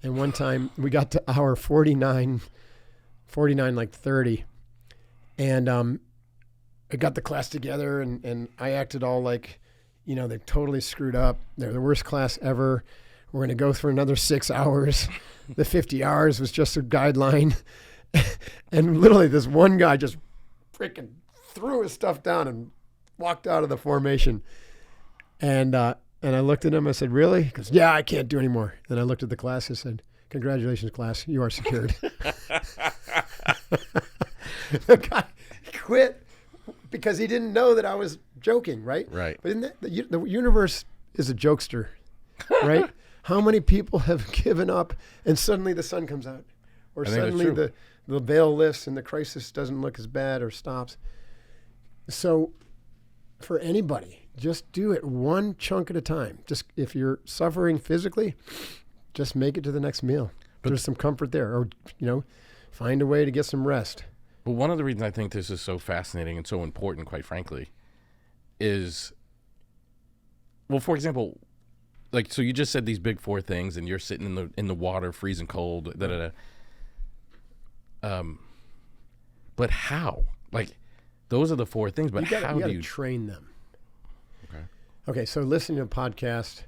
And one time we got to hour 49, like 30. And I got the class together, and I acted all like, they've totally screwed up. They're the worst class ever. We're going to go for another 6 hours. The 50 hours was just a guideline. And literally this one guy just freaking threw his stuff down and walked out of the formation. And I looked at him. I said, really? He goes, yeah, I can't do anymore. Then I looked at the class and said, congratulations, class. You are secured. The guy quit because he didn't know that I was joking, right? Right. But the universe is a jokester, right? How many people have given up and suddenly the sun comes out? Or suddenly the veil lifts and the crisis doesn't look as bad or stops. So for anybody, just do it one chunk at a time. Just if you're suffering physically, just make it to the next meal. But there's some comfort there. Or, find a way to get some rest. But one of the reasons I think this is so fascinating and so important, quite frankly, is, well, for example, like, so you just said these big 4 things, and you're sitting in the water, freezing cold, but how? Like, those are the 4 things, but how do you train them? Okay. Okay, so listening to a podcast,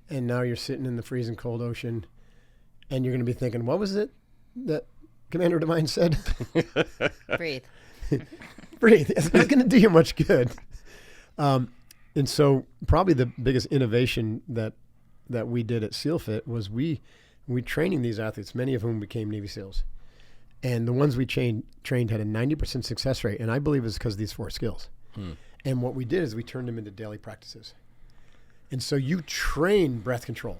and now you're sitting in the freezing cold ocean, and you're going to be thinking, what was it that Commander Devine said? Breathe. Breathe. It's not going to do you much good. And so probably the biggest innovation that we did at SEAL Fit was we training these athletes, many of whom became Navy SEALs. And the ones we trained had a 90% success rate. And I believe it's because of these 4 skills. And what we did is we turned them into daily practices. And so you train breath control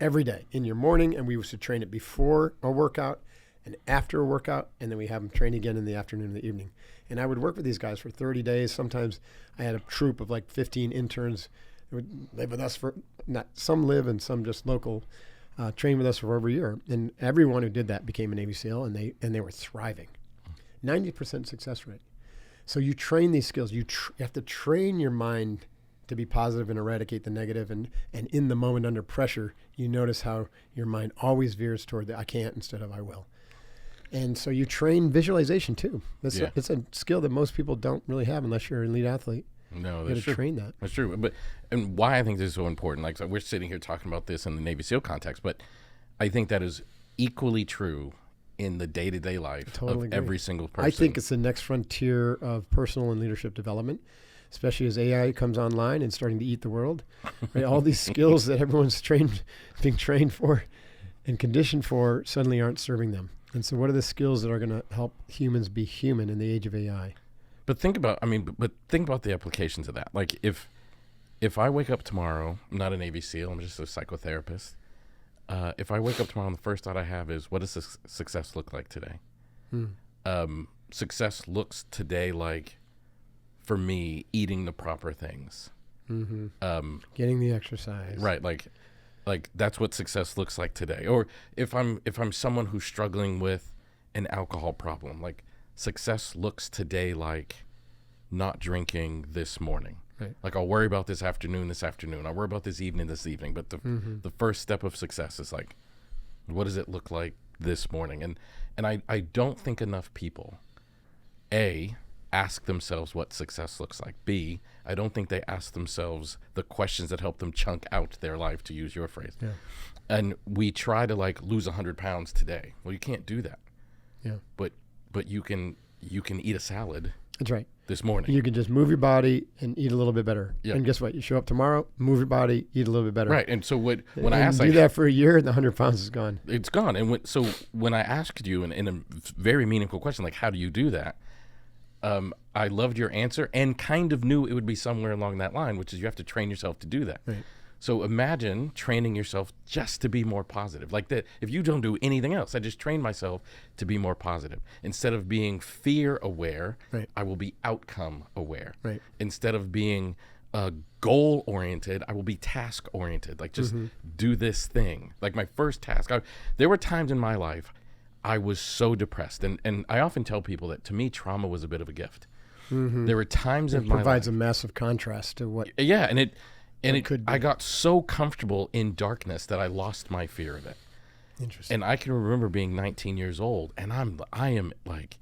every day in your morning. And we used to train it before a workout and after a workout. And then we have them train again in the afternoon and the evening. And I would work with these guys for 30 days. Sometimes I had a troop of like 15 interns. would live with us some live and some just local, train with us for over a year. And everyone who did that became a Navy SEAL, and they were thriving. 90% success rate. So you train these skills. You have to train your mind to be positive and eradicate the negative. And in the moment under pressure, you notice how your mind always veers toward the I can't instead of I will. And so you train visualization too. It's a skill that most people don't really have unless you're an elite athlete. No, that's true. Train that. That's true. And why I think this is so important, like, so we're sitting here talking about this in the Navy SEAL context, but I think that is equally true in the day-to-day life totally of agree. every single person. I think it's the next frontier of personal and leadership development, especially as AI comes online and starting to eat the world. Right? All these skills that everyone's being trained for and conditioned for suddenly aren't serving them. And so what are the skills that are going to help humans be human in the age of AI? But think about the applications of that. Like if I wake up tomorrow, I'm not a Navy SEAL, I'm just a psychotherapist. If I wake up tomorrow and the first thought I have is, what does success look like today? Success looks today like, for me, eating the proper things. Getting the exercise. Right. Like that's what success looks like today. Or if I'm someone who's struggling with an alcohol problem, like success looks today like not drinking this morning. Right. Like I'll worry about this afternoon. I'll worry about this evening. But the first step of success is like, what does it look like this morning? And I don't think enough people, A, ask themselves what success looks like. B, I don't think they ask themselves the questions that help them chunk out their life, to use your phrase. Yeah. And we try to like lose 100 pounds today. Well, you can't do that. Yeah. But you can eat a salad. That's right. This morning. You can just move your body and eat a little bit better. Yeah. And guess what? You show up tomorrow, move your body, eat a little bit better. Right. And so when I and asked, do that for a year, and the 100 pounds is gone. It's gone. And when I asked you in a very meaningful question, like, how do you do that? I loved your answer and kind of knew it would be somewhere along that line, which is you have to train yourself to do that. Right. So imagine training yourself just to be more positive. Like that, if you don't do anything else, I just train myself to be more positive. Instead of being fear aware, right. I will be outcome aware. Right. Instead of being goal oriented, I will be task oriented. Like just do this thing. Like my first task, there were times in my life I was so depressed. And I often tell people that to me, trauma was a bit of a gift. There were times in my life. It provides a massive contrast to what. Yeah. And it could be. I got so comfortable in darkness that I lost my fear of it. Interesting. And I can remember being 19 years old, and I am like,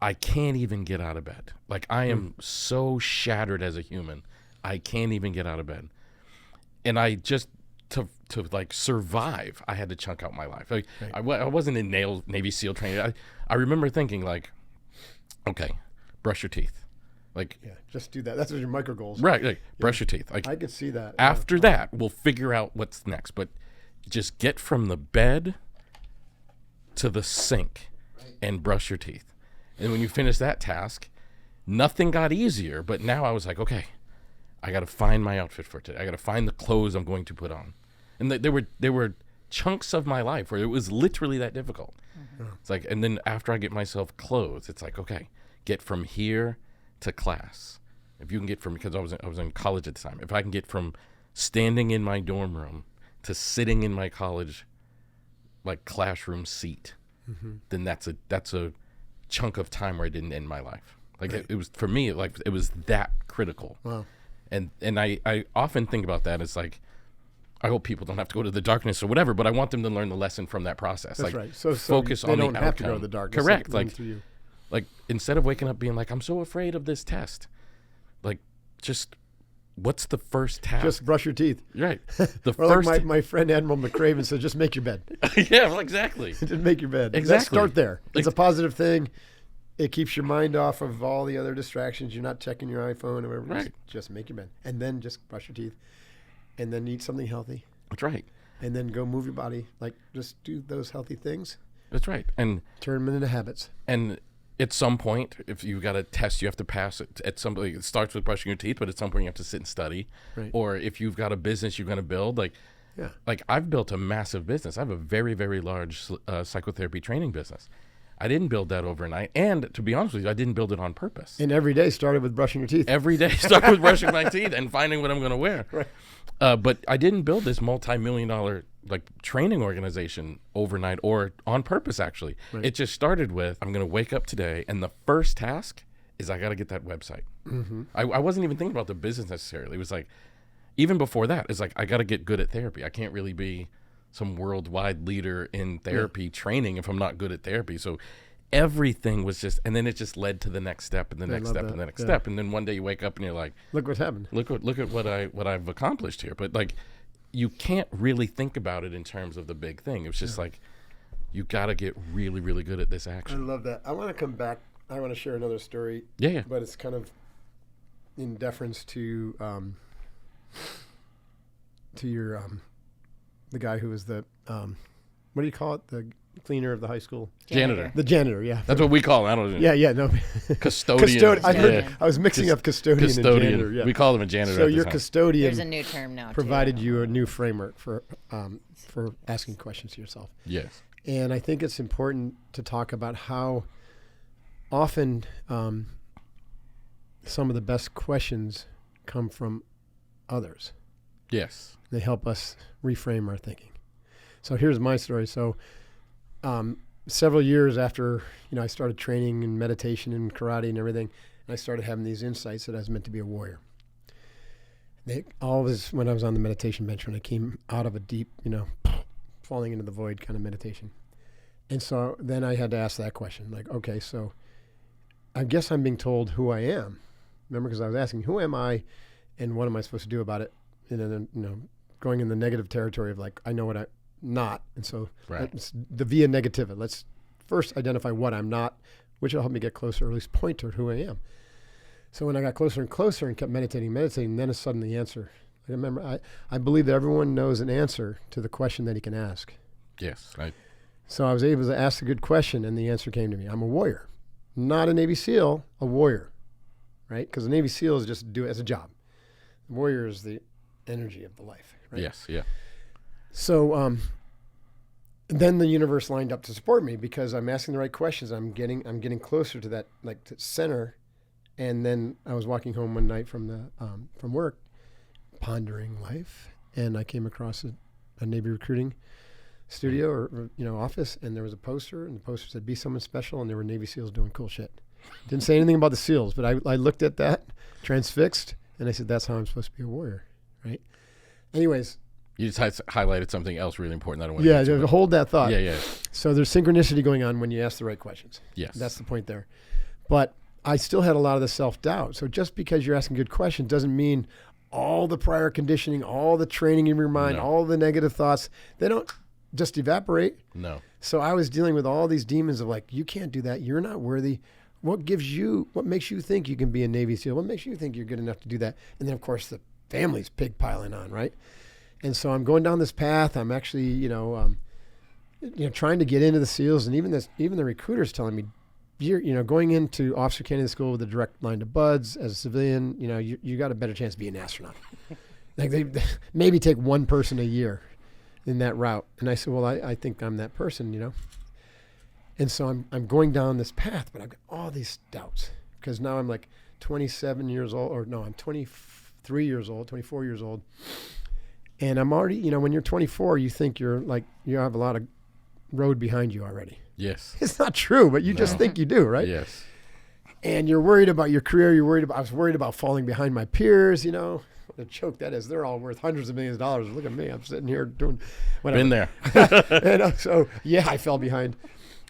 I can't even get out of bed. Like I am so shattered as a human, I can't even get out of bed. And I just to like survive, I had to chunk out my life. Like I wasn't in Navy SEAL training. I remember thinking like, okay, brush your teeth. Like, yeah, just do that. That's what your micro goals. Right, like brush your teeth. Like I could see that. After that, we'll figure out what's next. But just get from the bed to the sink and brush your teeth. And when you finish that task, nothing got easier. But now I was like, okay, I got to find my outfit for today. I got to find the clothes I'm going to put on. And there were chunks of my life where it was literally that difficult. It's like, and then after I get myself clothes, it's like, okay, get from here to class. If you can get from, because I was in college at the time, if I can get from standing in my dorm room to sitting in my college like classroom seat, then that's a chunk of time where I didn't end my life. Like it was for me, like it was that critical. Wow. And I often think about that as like, I hope people don't have to go to the darkness or whatever, but I want them to learn the lesson from that process. That's like, right. So focus on the outcome. They don't have to go to the darkness. Correct. Like instead of waking up being like, I'm so afraid of this test, like just what's the first task? Just brush your teeth. Right. The or first. Like my friend Admiral McCraven said, just make your bed. Yeah, well, exactly. Just make your bed. Exactly. Let's start there. It's a positive thing. It keeps your mind off of all the other distractions. You're not checking your iPhone or whatever. Right. Just make your bed. And then just brush your teeth. And then eat something healthy. That's right. And then go move your body. Like just do those healthy things. That's right. And turn them into habits. And at some point, if you've got a test you have to pass it, it starts with brushing your teeth, but at some point you have to sit and study. Right. Or if you've got a business you're going to build, like I've built a massive business. I have a very, very large psychotherapy training business. I didn't build that overnight. And to be honest with you, I didn't build it on purpose. And every day started with brushing your teeth. Every day started with brushing my teeth and finding what I'm going to wear. Right. But I didn't build this multi-million-dollar training organization overnight or on purpose, actually. Right. It just started with, I'm going to wake up today, and the first task is I got to get that website. Mm-hmm. I wasn't even thinking about the business necessarily. It was like, even before that, it's like, I got to get good at therapy. I can't really be some worldwide leader in therapy training if I'm not good at therapy. So everything was just, and then it just led to the next step and the next step and the next step. And then one day you wake up and you're like, look what's happened. Look at what I've accomplished here. But like, you can't really think about it in terms of the big thing. It's just like, you got to get really, really good at this I action. love that. I want to come back. I want to share another story. Yeah. But it's kind of in deference to your the guy who was the what do you call it? The cleaner of the high school. Janitor. The janitor. Yeah. That's what we call it. I don't know. Yeah. No. Custodian. I was mixing up custodian and janitor. Yeah. We call them a janitor. So at your the time. custodian There's a new term now. provided too. you a new framework for asking questions to yourself. Yes. And I think it's important to talk about how often some of the best questions come from others. Yes. They help us reframe our thinking. So here's my story. So several years after I started training in meditation and karate and everything, I started having these insights that I was meant to be a warrior. Always when I was on the meditation bench, when I came out of a deep, falling into the void kind of meditation. And so then I had to ask that question, like, okay, so I guess I'm being told who I am. Remember, because I was asking, who am I and what am I supposed to do about it? And then, going in the negative territory of like, I know what I'm not. And so it's the via negativa. Let's first identify what I'm not, which will help me get closer, or at least point toward who I am. So when I got closer and closer and kept meditating, then a sudden the answer. I remember, I believe that everyone knows an answer to the question that he can ask. Yes. So I was able to ask a good question, and the answer came to me. I'm a warrior. Not a Navy SEAL, a warrior, right? Because a Navy SEAL is just do it as a job. The warrior is the energy of the life, right? Yes. Yeah. So then the universe lined up to support me because I'm asking the right questions. I'm getting closer to that, like, to center. And then I was walking home one night from work, pondering life, and I came across a Navy recruiting studio or office, and there was a poster, and the poster said, "Be someone special," and there were Navy SEALs doing cool shit. Didn't say anything about the SEALs, but I looked at that, transfixed, and I said, that's how I'm supposed to be a warrior, right? Anyways. You just highlighted something else really important that I want to get to. Hold that thought. Yeah. So there's synchronicity going on when you ask the right questions. Yes. That's the point there. But I still had a lot of the self-doubt. So just because you're asking good questions doesn't mean all the prior conditioning, all the training in your mind, all the negative thoughts, they don't just evaporate. No. So I was dealing with all these demons of like, you can't do that. You're not worthy. What makes you think you can be a Navy SEAL? What makes you think you're good enough to do that? And then of course the family's pig piling on, right? And so I'm going down this path. I'm actually, trying to get into the SEALs, and even the recruiters telling me, you're going into officer candidate school with a direct line to buds as a civilian. You got a better chance of being an astronaut. Like they maybe take one person a year in that route. And I said, well, I think I'm that person, And so I'm going down this path, but I've got all these doubts because now I'm like 27 years old, or no, I'm 23 years old, 24 years old. And I'm already, when you're 24, you think you have a lot of road behind you already. Yes. It's not true, but you just think you do, right? Yes. And you're worried about your career. I was worried about falling behind my peers, What a joke that is. They're all worth hundreds of millions of dollars. Look at me. I'm sitting here doing whatever. Been there. So, yeah, I fell behind.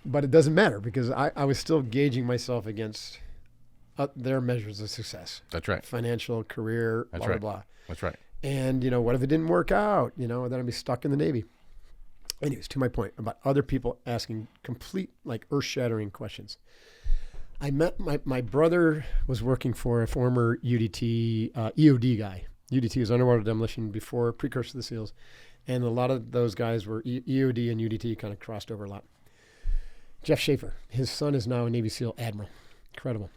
But it doesn't matter because I was still gauging myself against their measures of success. That's right. Financial, career, That's blah, right. blah, blah. That's right. And, what if it didn't work out? Then I'd be stuck in the Navy. Anyways, to my point about other people asking complete, earth-shattering questions. I met my brother was working for a former UDT, EOD guy. UDT is underwater demolition before precursor to the SEALs. And a lot of those guys were EOD and UDT kind of crossed over a lot. Jeff Schaefer. His son is now a Navy SEAL admiral. Incredible.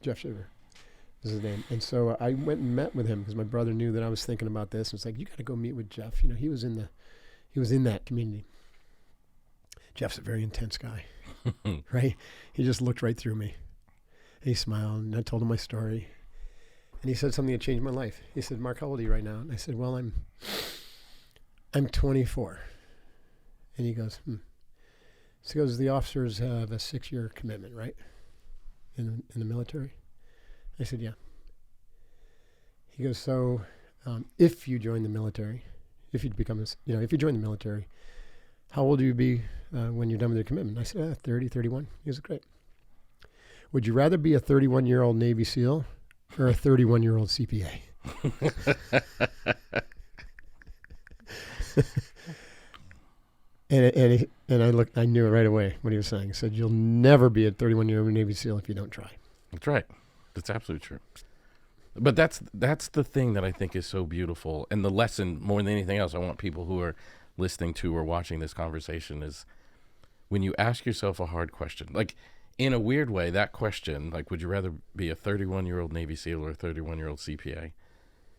Jeff Schaefer is his name. And so I went and met with him because my brother knew that I was thinking about this. And it's like, you got to go meet with Jeff. He was in that community. Jeff's a very intense guy, right? He just looked right through me. And he smiled, and I told him my story. And he said something that changed my life. He said, Mark, how old are you right now? And I said, well, I'm 24. And he goes, So he goes, the officers have a 6-year commitment, right? In the military? I said, yeah. He goes, so if you join the military, if you join the military, how old will you be when you're done with your commitment? I said, 30, 31. He goes, great. Would you rather be a 31-year-old Navy SEAL or a 31-year-old CPA? And I looked. I knew it right away what he was saying. He said, "You'll never be a 31-year-old Navy SEAL if you don't try." That's right. That's absolutely true. But that's the thing that I think is so beautiful, and the lesson more than anything else I want people who are listening to or watching this conversation is when you ask yourself a hard question, like in a weird way, that question, like, would you rather be a 31-year-old Navy SEAL or a 31-year-old CPA?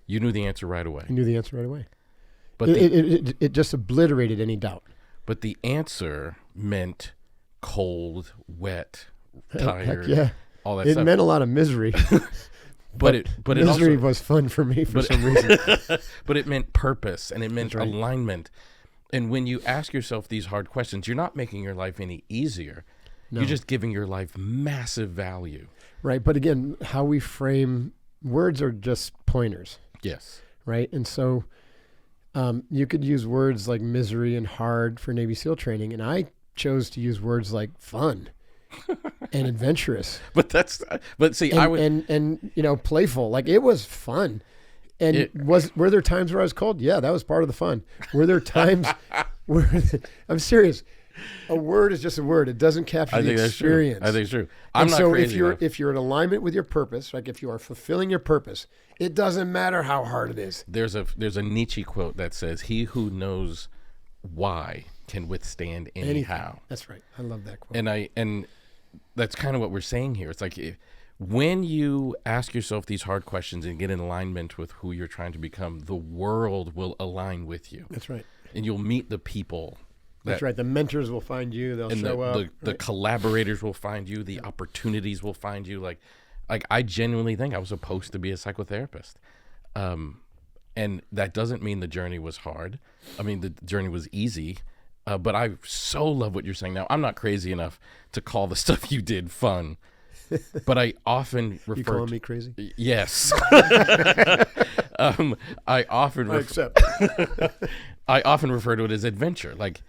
You knew the answer right away. I knew the answer right away. But it just obliterated any doubt. But the answer meant cold, wet, tired, yeah. all that it stuff. It meant a lot of misery. but misery was fun for me for some reason. But it meant purpose, and it meant right. alignment. And when you ask yourself these hard questions, you're not making your life any easier. No. You're just giving your life massive value. Right. But again, how we frame words are just pointers. Yes. Right. And so you could use words like misery and hard for Navy SEAL training. And I chose to use words like fun and adventurous. But see, I would. And playful. Like, it was fun. And were there times where I was cold? Yeah, that was part of the fun. Were there times where, I'm serious. A word is just a word. It doesn't capture the experience. I think it's true. I'm not crazy enough. If you're in alignment with your purpose, like if you are fulfilling your purpose, it doesn't matter how hard it is. There's a Nietzsche quote that says, "He who knows why can withstand anyhow." That's right. I love that quote. And that's kind of what we're saying here. It's like when you ask yourself these hard questions and get in alignment with who you're trying to become, the world will align with you. That's right. And you'll meet the people. That's right. The mentors will find you. They'll show up. The collaborators will find you. The opportunities will find you. Like I genuinely think I was supposed to be a psychotherapist. And that doesn't mean the journey was hard. I mean, the journey was easy. But I so love what you're saying now. I'm not crazy enough to call the stuff you did fun. But I often refer. You calling me crazy? Yes. I often refer to it as adventure. Like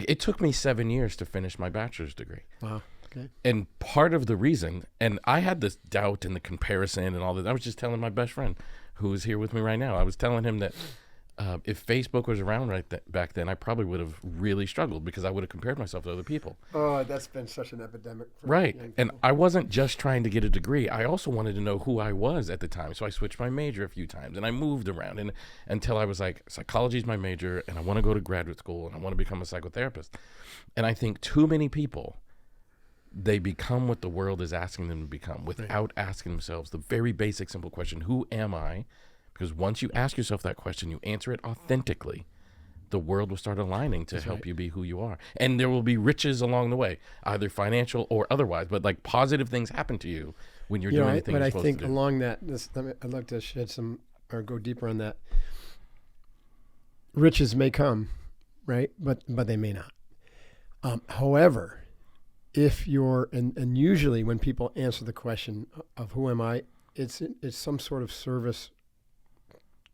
it took me 7 years to finish my bachelor's degree. Wow. Okay. And part of the reason, and I had this doubt and the comparison and all that. I was just telling my best friend, who is here with me right now. I was telling him that if Facebook was around back then, I probably would have really struggled because I would have compared myself to other people. Oh, that's been such an epidemic. Right. And I wasn't just trying to get a degree. I also wanted to know who I was at the time. So I switched my major a few times and I moved around until I was like, psychology is my major and I want to go to graduate school and I want to become a psychotherapist. And I think too many people, they become what the world is asking them to become without asking themselves the very basic, simple question, who am I? Because once you ask yourself that question, you answer it authentically, the world will start aligning to help you be who you are. And there will be riches along the way, either financial or otherwise. But like positive things happen to you when you're doing anything you're supposed to do. But I think along that, I'd like to shed some, or go deeper on that. Riches may come, right? But they may not. However, if you're, and usually when people answer the question of who am I, it's some sort of service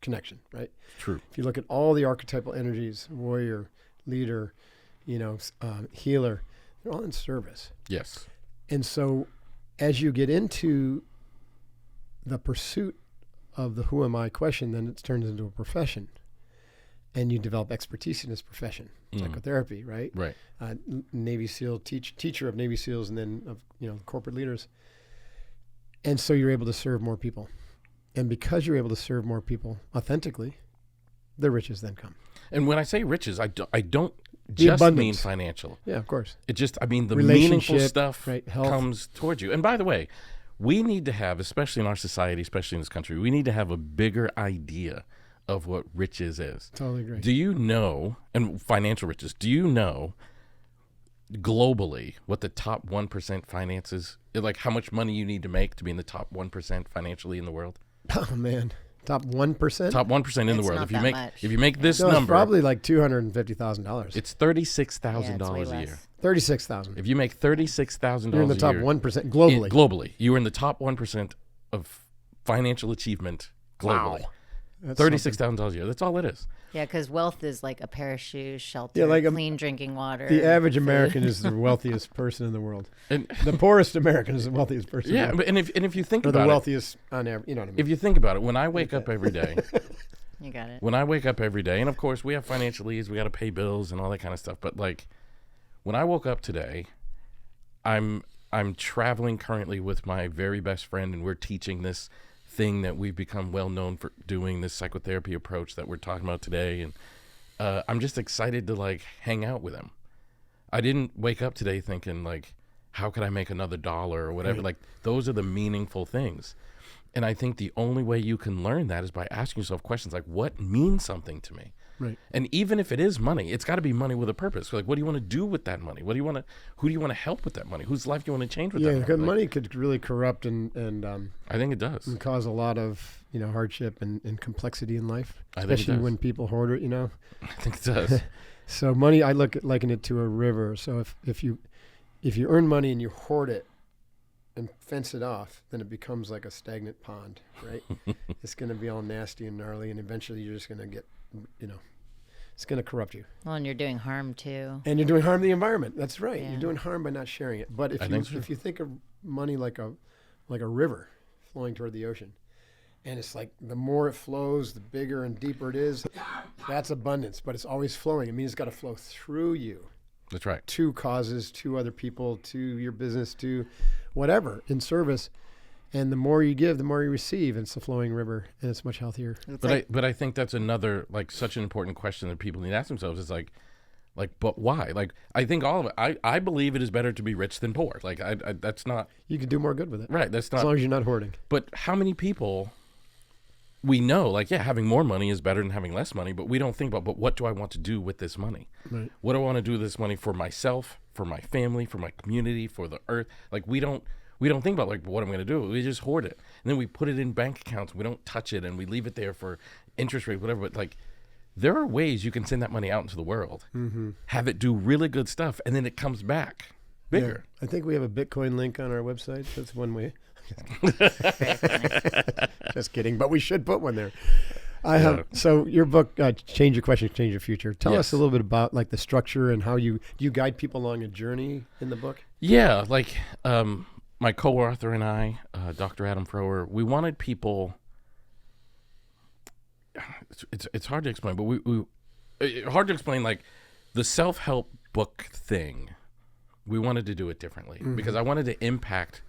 connection, right? True. If you look at all the archetypal energies, warrior, leader, healer, they're all in service. Yes. And so as you get into the pursuit of the who am I question, then it turns into a profession. And you develop expertise in this profession, psychotherapy, right? Right. Navy SEAL, teacher of Navy SEALs and then of corporate leaders. And so you're able to serve more people. And because you're able to serve more people authentically, the riches then come. And when I say riches, I don't just mean financial. Yeah, of course. It just, I mean, the meaningful stuff comes towards you. And by the way, we need to have, especially in our society, especially in this country, we need to have a bigger idea of what riches is. Totally agree. Do you know, and financial riches, do you know globally what the top 1% finances, like how much money you need to make to be in the top 1% financially in the world? Oh man, top 1%. Top 1% in the It's world. not If that much. you make this No, it's number, probably like $250,000. it's $36,000 Yeah, it's way a less. year. 36,000. If you make $36,000 You're in the a top year, 1% globally. globally, you are in the top 1% of financial achievement globally. Wow. That's $36,000 a year. That's all it is. Yeah, because wealth is like a pair of shoes, shelter, Yeah, like clean drinking water. The average food. American is the wealthiest person in the world. And The poorest American is the wealthiest person. yeah, in the world. but and if you think Or the about it, wealthiest on average. You know what I mean? if you think about it, when I wake up every day, You got it. when I wake up every day, and of course we have financial needs, we got to pay bills and all that kind of stuff. But like, when I woke up today, I'm traveling currently with my very best friend, and we're teaching this thing that we've become well known for doing, this psychotherapy approach that we're talking about today. And I'm just excited to like hang out with him. I didn't wake up today thinking like, how could I make another dollar or whatever? Right. Like, those are the meaningful things. And I think the only way you can learn that is by asking yourself questions like, what means something to me? Right. And even if it is money, it's got to be money with a purpose. Like, what do you want to do with that money? Who do you want to help with that money? Whose life do you want to change with Yeah, that because money? money could really corrupt and I think it does. cause a lot of hardship and complexity in life, I think it especially does. when people hoard it. I think it does. So money, I liken it to a river. So if you earn money and you hoard it and fence it off, then it becomes like a stagnant pond, right? It's going to be all nasty and gnarly, and eventually you're just going to get, it's going to corrupt you. Well, and you're doing harm too. And you're doing harm to the environment. That's right. Yeah. You're doing harm by not sharing it. But I think so. if you think of money like a river flowing toward the ocean, and it's like the more it flows, the bigger and deeper it is. That's abundance, but it's always flowing. It means it's got to flow through you That's right. to causes, to other people, to your business, to whatever in service. And the more you give, the more you receive. And it's a flowing river, and it's much healthier. It's But I think that's another like such an important question that people need to ask themselves is like, but why? Like, I think all of it. I believe it is better to be rich than poor. Like, I that's not You can do more good with it, right. That's as not. long as you're not hoarding. But how many people we know, like, yeah, having more money is better than having less money, but we don't think about, but what do I want to do with this money? Right. What do I want to do with this money for myself, for my family, for my community, for the earth? Like, we don't think about, like, what I'm going to do. We just hoard it. And then we put it in bank accounts. We don't touch it, and we leave it there for interest rate, whatever. But, like, there are ways you can send that money out into the world, have it do really good stuff, and then it comes back bigger. Yeah. I think we have a Bitcoin link on our website. That's one way. very funny. Just kidding, but we should put one there. I have. So your book, Change Your Questions, Change Your Future. Tell Yes. us a little bit about like the structure and how do you guide people along a journey in the book? Yeah, like my co-author and I, Dr. Adam Frower, we wanted people. It's hard to explain, but we hard to explain like the self-help book thing. We wanted to do it differently because I wanted to impact.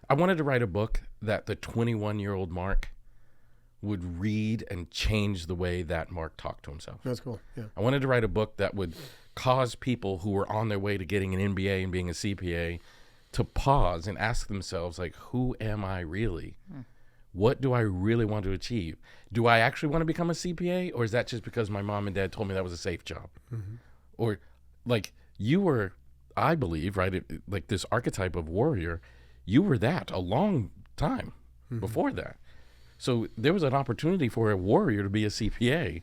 I wanted to write a book that the 21-year-old Mark would read and change the way that Mark talked to himself. That's cool. Yeah. I wanted to write a book that would cause people who were on their way to getting an MBA and being a CPA to pause and ask themselves, like, who am I really? What do I really want to achieve? Do I actually want to become a CPA, or is that just because my mom and dad told me that was a safe job? Or, like, you were, I believe, right, like this archetype of warrior, you were that a long time before that. So there was an opportunity for a warrior to be a CPA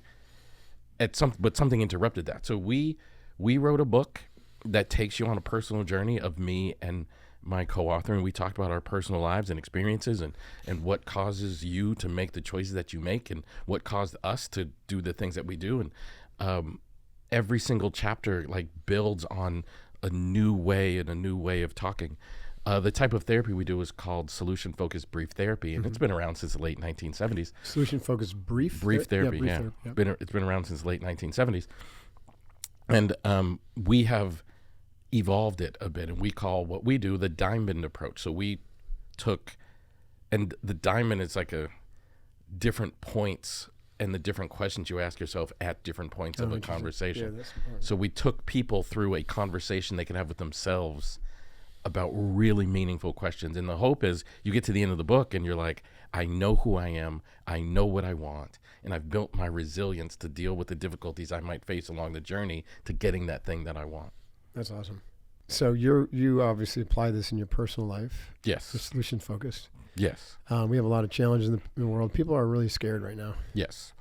but something interrupted that. So we wrote a book that takes you on a personal journey of me and my co-author, and we talked about our personal lives and experiences and what causes you to make the choices that you make and what caused us to do the things that we do. And every single chapter like builds on a new way and a new way of talking. The type of therapy we do is called solution-focused brief therapy, and it's been around since the late 1970s. Solution-focused brief Therapy, brief yeah. therapy, yeah. It's been around since the late 1970s. And we have evolved it a bit, and we call what we do the diamond approach. So we took, and the diamond is like a different points and the different questions you ask yourself at different points of a Interesting. conversation. Yeah, that's important. So we took people through a conversation they could have with themselves about really meaningful questions. And the hope is you get to the end of the book and you're like, I know who I am, I know what I want, and I've built my resilience to deal with the difficulties I might face along the journey to getting that thing that I want. That's awesome. So you obviously apply this in your personal life. Yes. You're solution focused. Yes. We have a lot of challenges in the world. People are really scared right now. Yes.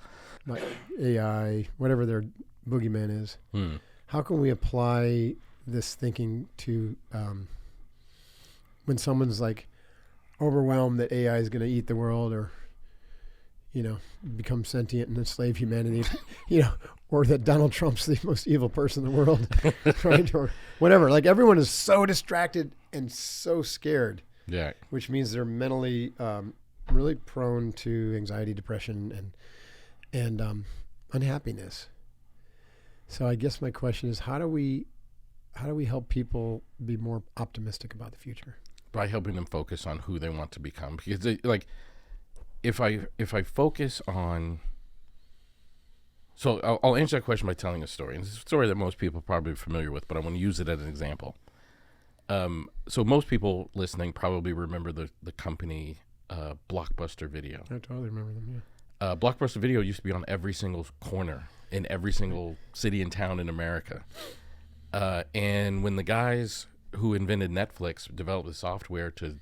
Like AI, whatever their boogeyman is. Hmm. How can we apply this thinking to when someone's like overwhelmed that AI is going to eat the world, or become sentient and enslave humanity, or that Donald Trump's the most evil person in the world, right? Or whatever. Like, everyone is so distracted and so scared, Yeah. which means they're mentally really prone to anxiety, depression, and unhappiness. So I guess my question is, how do we help people be more optimistic about the future? By helping them focus on who they want to become. Because if I focus on, so I'll answer that question by telling a story. And it's a story that most people are probably familiar with, but I want to use it as an example. So most people listening probably remember the company Blockbuster Video. I totally remember them, yeah. Blockbuster Video used to be on every single corner in every single city and town in America. And when the guys who invented Netflix developed the software to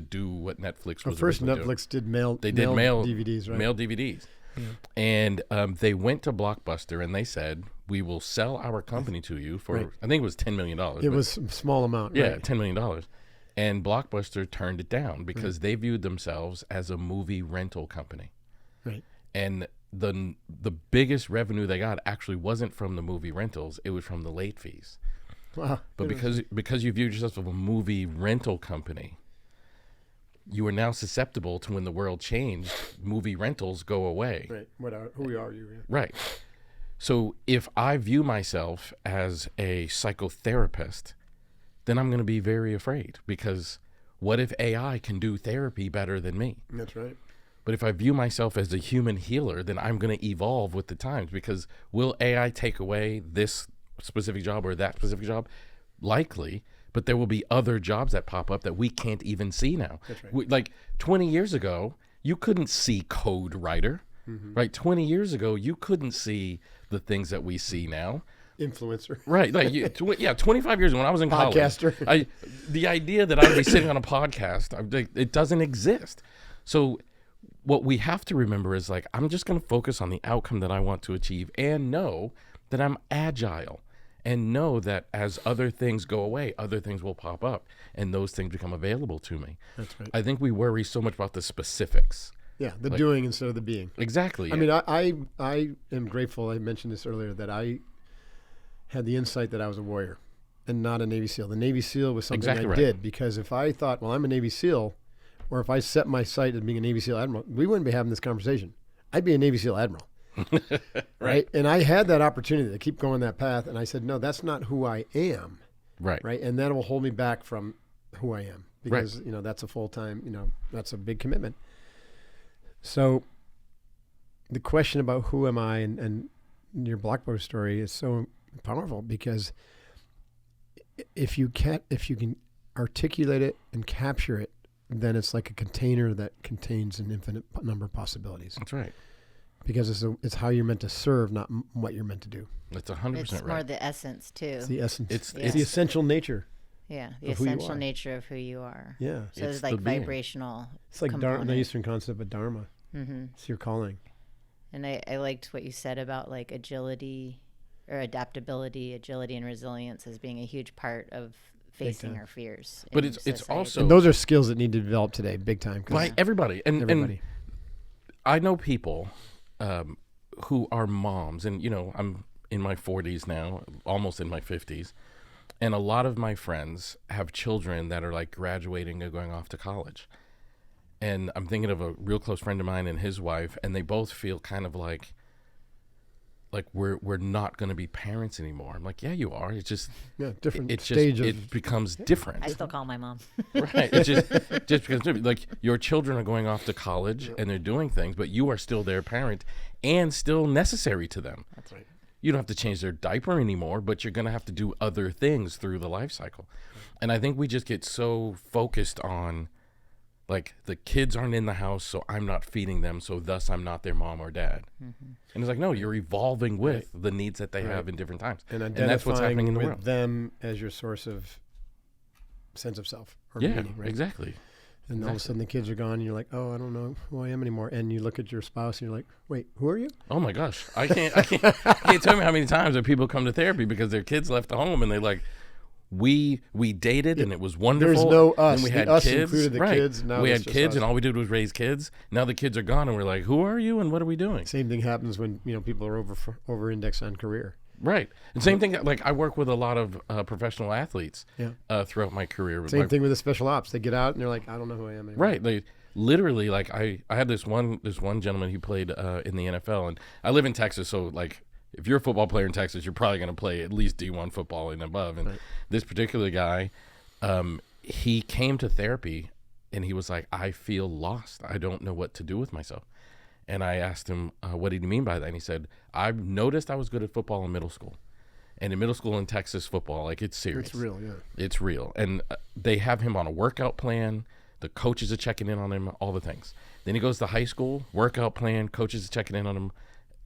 do what Netflix was First, originally Netflix did mail DVDs, right? mail DVDs. Yeah. And they went to Blockbuster and they said, we will sell our company to you for, Right. I think it was $10 million. It was a small amount, yeah, right? $10 million. And Blockbuster turned it down because they viewed themselves as a movie rental company. Right. And the biggest revenue they got actually wasn't from the movie rentals, it was from the late fees. Wow. But because you viewed yourself as a movie rental company, you are now susceptible to, when the world changed, movie rentals go away. Right. Who are you? Yeah. Right. So if I view myself as a psychotherapist, then I'm going to be very afraid, because what if AI can do therapy better than me? That's right. But if I view myself as a human healer, then I'm going to evolve with the times, because will AI take away this specific job or that specific job? Likely, but there will be other jobs that pop up that we can't even see now. That's right. Like 20 years ago, you couldn't see code writer, right? 20 years ago, you couldn't see the things that we see now. Influencer. Right. Like, 25 years ago, when I was in college, Podcaster. the idea that I'd be sitting on a podcast, it doesn't exist. So what we have to remember is, like, I'm just going to focus on the outcome that I want to achieve, and know that I'm agile, and know that as other things go away, other things will pop up, and those things become available to me. That's right. I think we worry so much about the specifics. Yeah, the doing instead of the being. Exactly. I mean, I am grateful, I mentioned this earlier, that I had the insight that I was a warrior and not a Navy SEAL. The Navy SEAL was something Exactly I right. did, because if I thought, well, I'm a Navy SEAL, or if I set my sight at being a Navy SEAL admiral, we wouldn't be having this conversation. I'd be a Navy SEAL admiral. Right. And I had that opportunity to keep going that path, and I said, no, that's not who I am. Right. Right. And that will hold me back from who I am, because, that's a full-time, that's a big commitment. So the question about who am I and your Blockbuster story is so powerful, because if you can articulate it and capture it, then it's like a container that contains an infinite number of possibilities. That's right. Because it's how you're meant to serve, not what you're meant to do. That's 100% right. It's more the essence too. It's the essence. It's It's the essential nature. Yeah, the of who you essential are. nature of who you are. Yeah. So It's it's like the being. vibrational. It's like component. the Eastern concept of Dharma. Mm-hmm. It's your calling. And I liked what you said about like agility or adaptability, agility and resilience as being a huge part of facing time. our fears. But in it's society. also, And those are skills that need to develop today, big time. 'Cause by everybody. And everybody. I know people who are moms, and I'm in my 40s now, almost in my 50s, and a lot of my friends have children that are like graduating or going off to college. And I'm thinking of a real close friend of mine and his wife, and they both feel kind of like we're not going to be parents anymore. I'm like, yeah, you are. It's just different it stage just of it becomes different. I still call my mom. Right. It's just because, like, your children are going off to college and they're doing things, but you are still their parent and still necessary to them. That's right. You don't have to change their diaper anymore, but you're going to have to do other things through the life cycle. And I think we just get so focused on, like, the kids aren't in the house, so I'm not feeding them, so thus I'm not their mom or dad. Mm-hmm. And it's like, no, you're evolving with the needs that they have in different times. and that's what's happening in the with world. them as your source of sense of self or Yeah, meaning, right? exactly. And all of a sudden the kids are gone and you're like, oh, I don't know who I am anymore. And you look at your spouse and you're like, wait, who are you? Oh my gosh. I can't tell me how many times that people come to therapy because their kids left the home and they're like, we dated and it was wonderful. There's no us. And we had us kids. included the right. kids. Now we it's had just kids us. and all we did was raise kids. Now the kids are gone and we're like, who are you and what are we doing? Same thing happens when, people are over indexed on career. Right. And same thing, like I work with a lot of professional athletes throughout my career. Same thing with the special ops. They get out and they're like, I don't know who I am anymore. Right. They literally, like I had this one gentleman who played in the NFL, and I live in Texas, so like if you're a football player in Texas, you're probably going to play at least D1 football and above. And this particular guy, he came to therapy and he was like, I feel lost. I don't know what to do with myself. And I asked him, what did he mean by that? And he said, I've noticed I was good at football in middle school. And in middle school in Texas football, like it's serious. It's real, yeah. It's real. And they have him on a workout plan. The coaches are checking in on him, all the things. Then he goes to high school, workout plan, coaches are checking in on him.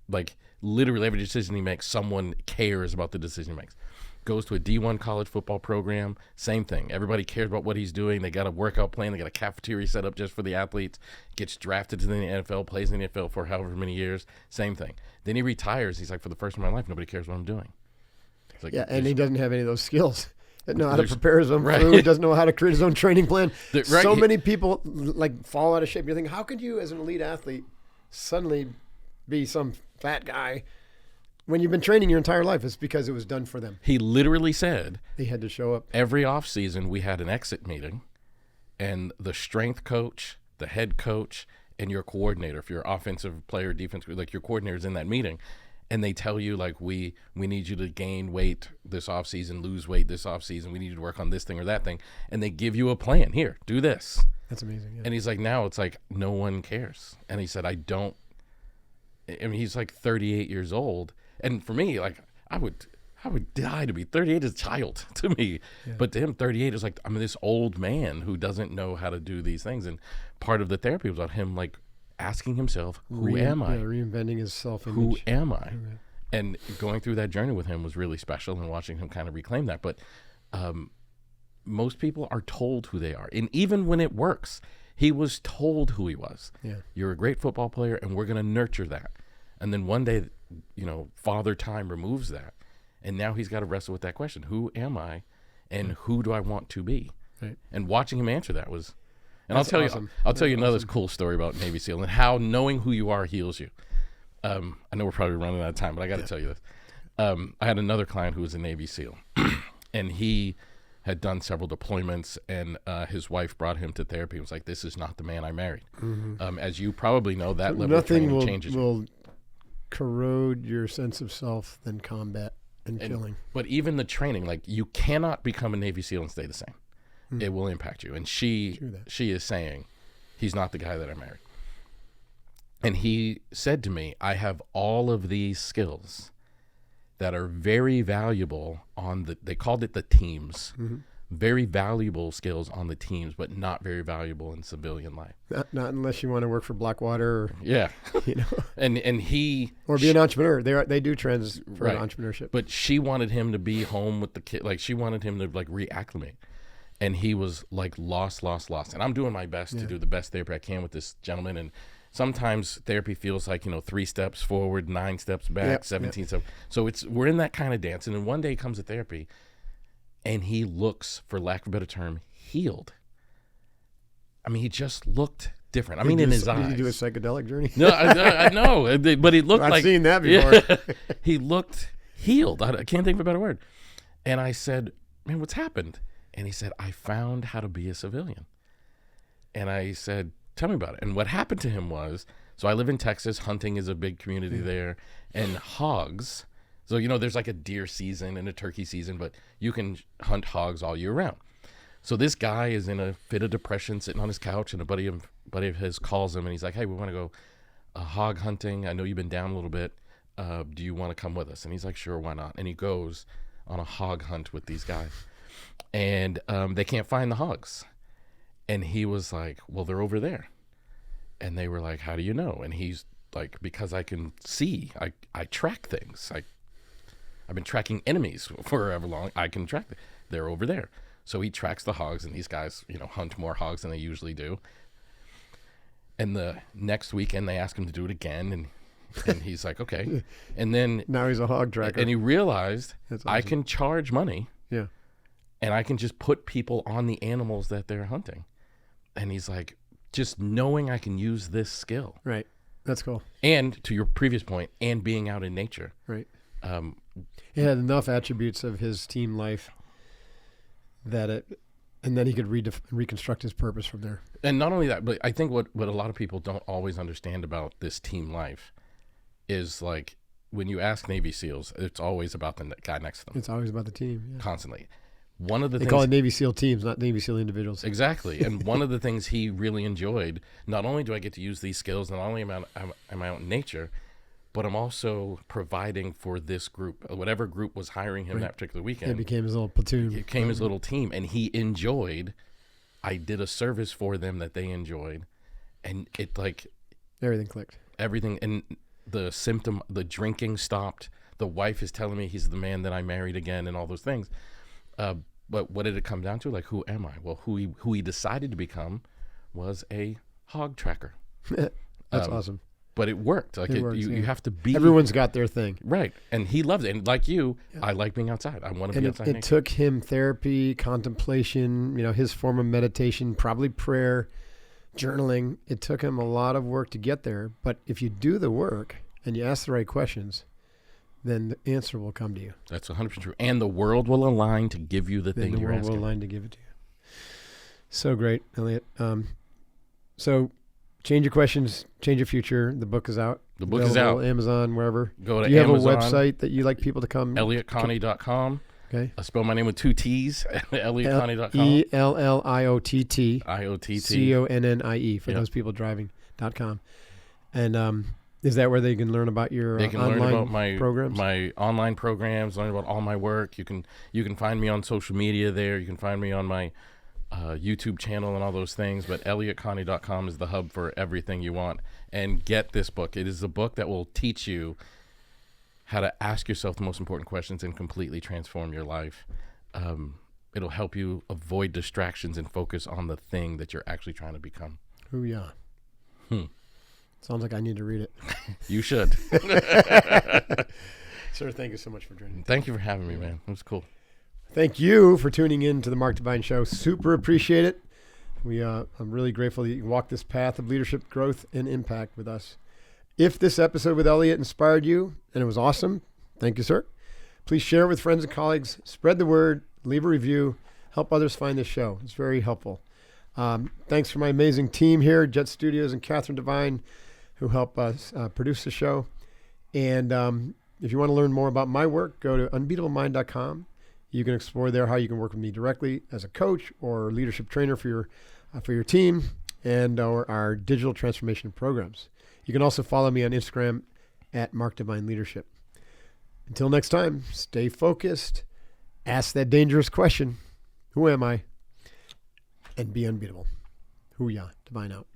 Like literally every decision he makes, someone cares about the decision he makes. Goes to a D1 college football program, same thing. Everybody cares about what he's doing. They got a workout plan. They got a cafeteria set up just for the athletes. Gets drafted to the NFL, plays in the NFL for however many years, same thing. Then he retires. He's like, for the first time in my life, nobody cares what I'm doing. It's like, yeah, and he doesn't have any of those skills. Doesn't know how to prepare his own food. He doesn't know how to create his own training plan. So many people like fall out of shape. You're thinking, how could you, as an elite athlete, suddenly be some fat guy when you've been training your entire life? It's because it was done for them. He literally said he had to show up. Every off season, we had an exit meeting, and the strength coach, the head coach, and your coordinator, if you're offensive player, defense, like your coordinator's in that meeting. And they tell you, like, we need you to gain weight this offseason, lose weight this offseason. We need you to work on this thing or that thing. And they give you a plan. Here, do this. That's amazing. Yeah. And he's like, now it's like no one cares. And he said, I mean, he's like 38 years old. And for me, like, I would die to be 38 as a child to me. Yeah. But to him, 38 is like, I'm this old man who doesn't know how to do these things. And part of the therapy was about him, like, asking himself, who am I? Reinventing his self-image. Who am I? Right. And going through that journey with him was really special, and watching him kind of reclaim that. But most people are told who they are. And even when it works, he was told who he was. Yeah. You're a great football player, and we're going to nurture that. And then one day, Father Time removes that. And now he's got to wrestle with that question. Who am I? And who do I want to be? Right. And watching him answer that was... And That's awesome. I'll tell you another cool story about Navy SEAL and how knowing who you are heals you. I know we're probably running out of time, but I got to tell you this. I had another client who was a Navy SEAL, and he had done several deployments, and his wife brought him to therapy and was like, this is not the man I married. Mm-hmm. As you probably know, that level of training changes. Nothing will corrode your sense of self than combat and killing. But even the training, like, you cannot become a Navy SEAL and stay the same. It will impact you. And she is saying, he's not the guy that I married. And he said to me, I have all of these skills that are very valuable on they called it the teams, very valuable skills on the teams, but not very valuable in civilian life. Not unless you want to work for Blackwater or, and he... Or be an entrepreneur. They do trends for entrepreneurship. But she wanted him to be home with the kid. Like, she wanted him to, like, reacclimate. And he was like lost. And I'm doing my best to do the best therapy I can with this gentleman. And sometimes therapy feels like, 3 steps forward, 9 steps back, 17 steps. So we're in that kind of dance. And then one day he comes to therapy and he looks, for lack of a better term, healed. I mean, he just looked different. In his eyes. Did he do a psychedelic journey? No, I know. But he looked I've seen that before. Yeah, he looked healed. I can't think of a better word. And I said, man, what's happened? And he said, I found how to be a civilian. And I said, tell me about it. And what happened to him was, so I live in Texas. Hunting is a big community there. And hogs, so, there's like a deer season and a turkey season, but you can hunt hogs all year round. So this guy is in a fit of depression sitting on his couch, and a buddy of his calls him, and he's like, hey, we want to go hog hunting. I know you've been down a little bit. Do you want to come with us? And he's like, sure, why not? And he goes on a hog hunt with these guys. And they can't find the hogs. And he was like, well, they're over there. And they were like, how do you know? And he's like, because I can see. I track things. I've been tracking enemies for however long. I can track them. They're over there. So he tracks the hogs, and these guys, hunt more hogs than they usually do. And the next weekend they ask him to do it again, and he's like, okay. And then now he's a hog tracker. And he realized, That's I awesome. can charge money. Yeah. And I can just put people on the animals that they're hunting. And he's like, just knowing I can use this skill. Right. That's cool. And to your previous point, and being out in nature. Right. He had enough attributes of his team life and then he could reconstruct his purpose from there. And not only that, but I think what a lot of people don't always understand about this team life is, like, when you ask Navy SEALs, it's always about the guy next to them. It's always about the team. Yeah. Constantly. One of the they things, call it Navy SEAL teams, not Navy SEAL individuals. Exactly. And one of the things he really enjoyed, not only do I get to use these skills, not only am I out in nature, but I'm also providing for this group, whatever group was hiring him that particular weekend. It became his little platoon. It became his little team, and he enjoyed. I did a service for them that they enjoyed, and it, like, everything clicked. Everything, and the drinking stopped. The wife is telling me he's the man that I married again, and all those things. But what did it come down to? Like, who am I? Well, who he decided to become was a hog tracker. That's awesome. But it worked. Like, you have to be. Everyone's got their thing. Right. And he loved it. And like you, I like being outside. I want to be outside. It took him therapy, contemplation, his form of meditation, probably prayer, journaling. It took him a lot of work to get there. But if you do the work and you ask the right questions, then the answer will come to you. That's 100% true. And the world will align to give you the thing you're asking. The world will align to give it to you. So great, Elliott. So change your questions, change your future. The book is out. The book is out. Amazon, wherever. Go to Amazon. Do you have a website that you like people to come? ElliottConnie.com. Okay. I spell my name with 2 T's. ElliottConnie.com. ELLIOTT. IOTT. For those people driving.com. And is that where they can learn about your they can online learn about my programs? My online programs, learn about all my work. You can find me on social media there. You can find me on my YouTube channel and all those things. But ElliottConnie.com is the hub for everything you want. And get this book. It is a book that will teach you how to ask yourself the most important questions and completely transform your life. It'll help you avoid distractions and focus on the thing that you're actually trying to become. Oh, yeah. Sounds like I need to read it. You should. Sir, thank you so much for joining me. Thank you for having me, man. It was cool. Thank you for tuning in to the Mark Divine Show. Super appreciate it. I'm really grateful that you walked this path of leadership, growth, and impact with us. If this episode with Elliott inspired you and it was awesome, thank you, sir. Please share it with friends and colleagues. Spread the word. Leave a review. Help others find this show. It's very helpful. Thanks for my amazing team here, Jet Studios and Catherine Devine, who help us produce the show. And if you want to learn more about my work, go to unbeatablemind.com. You can explore there how you can work with me directly as a coach or leadership trainer for your team and or our digital transformation programs. You can also follow me on Instagram at Mark Divine Leadership. Until next time, stay focused, ask that dangerous question, who am I? And be unbeatable. Hoo-yah, Divine out.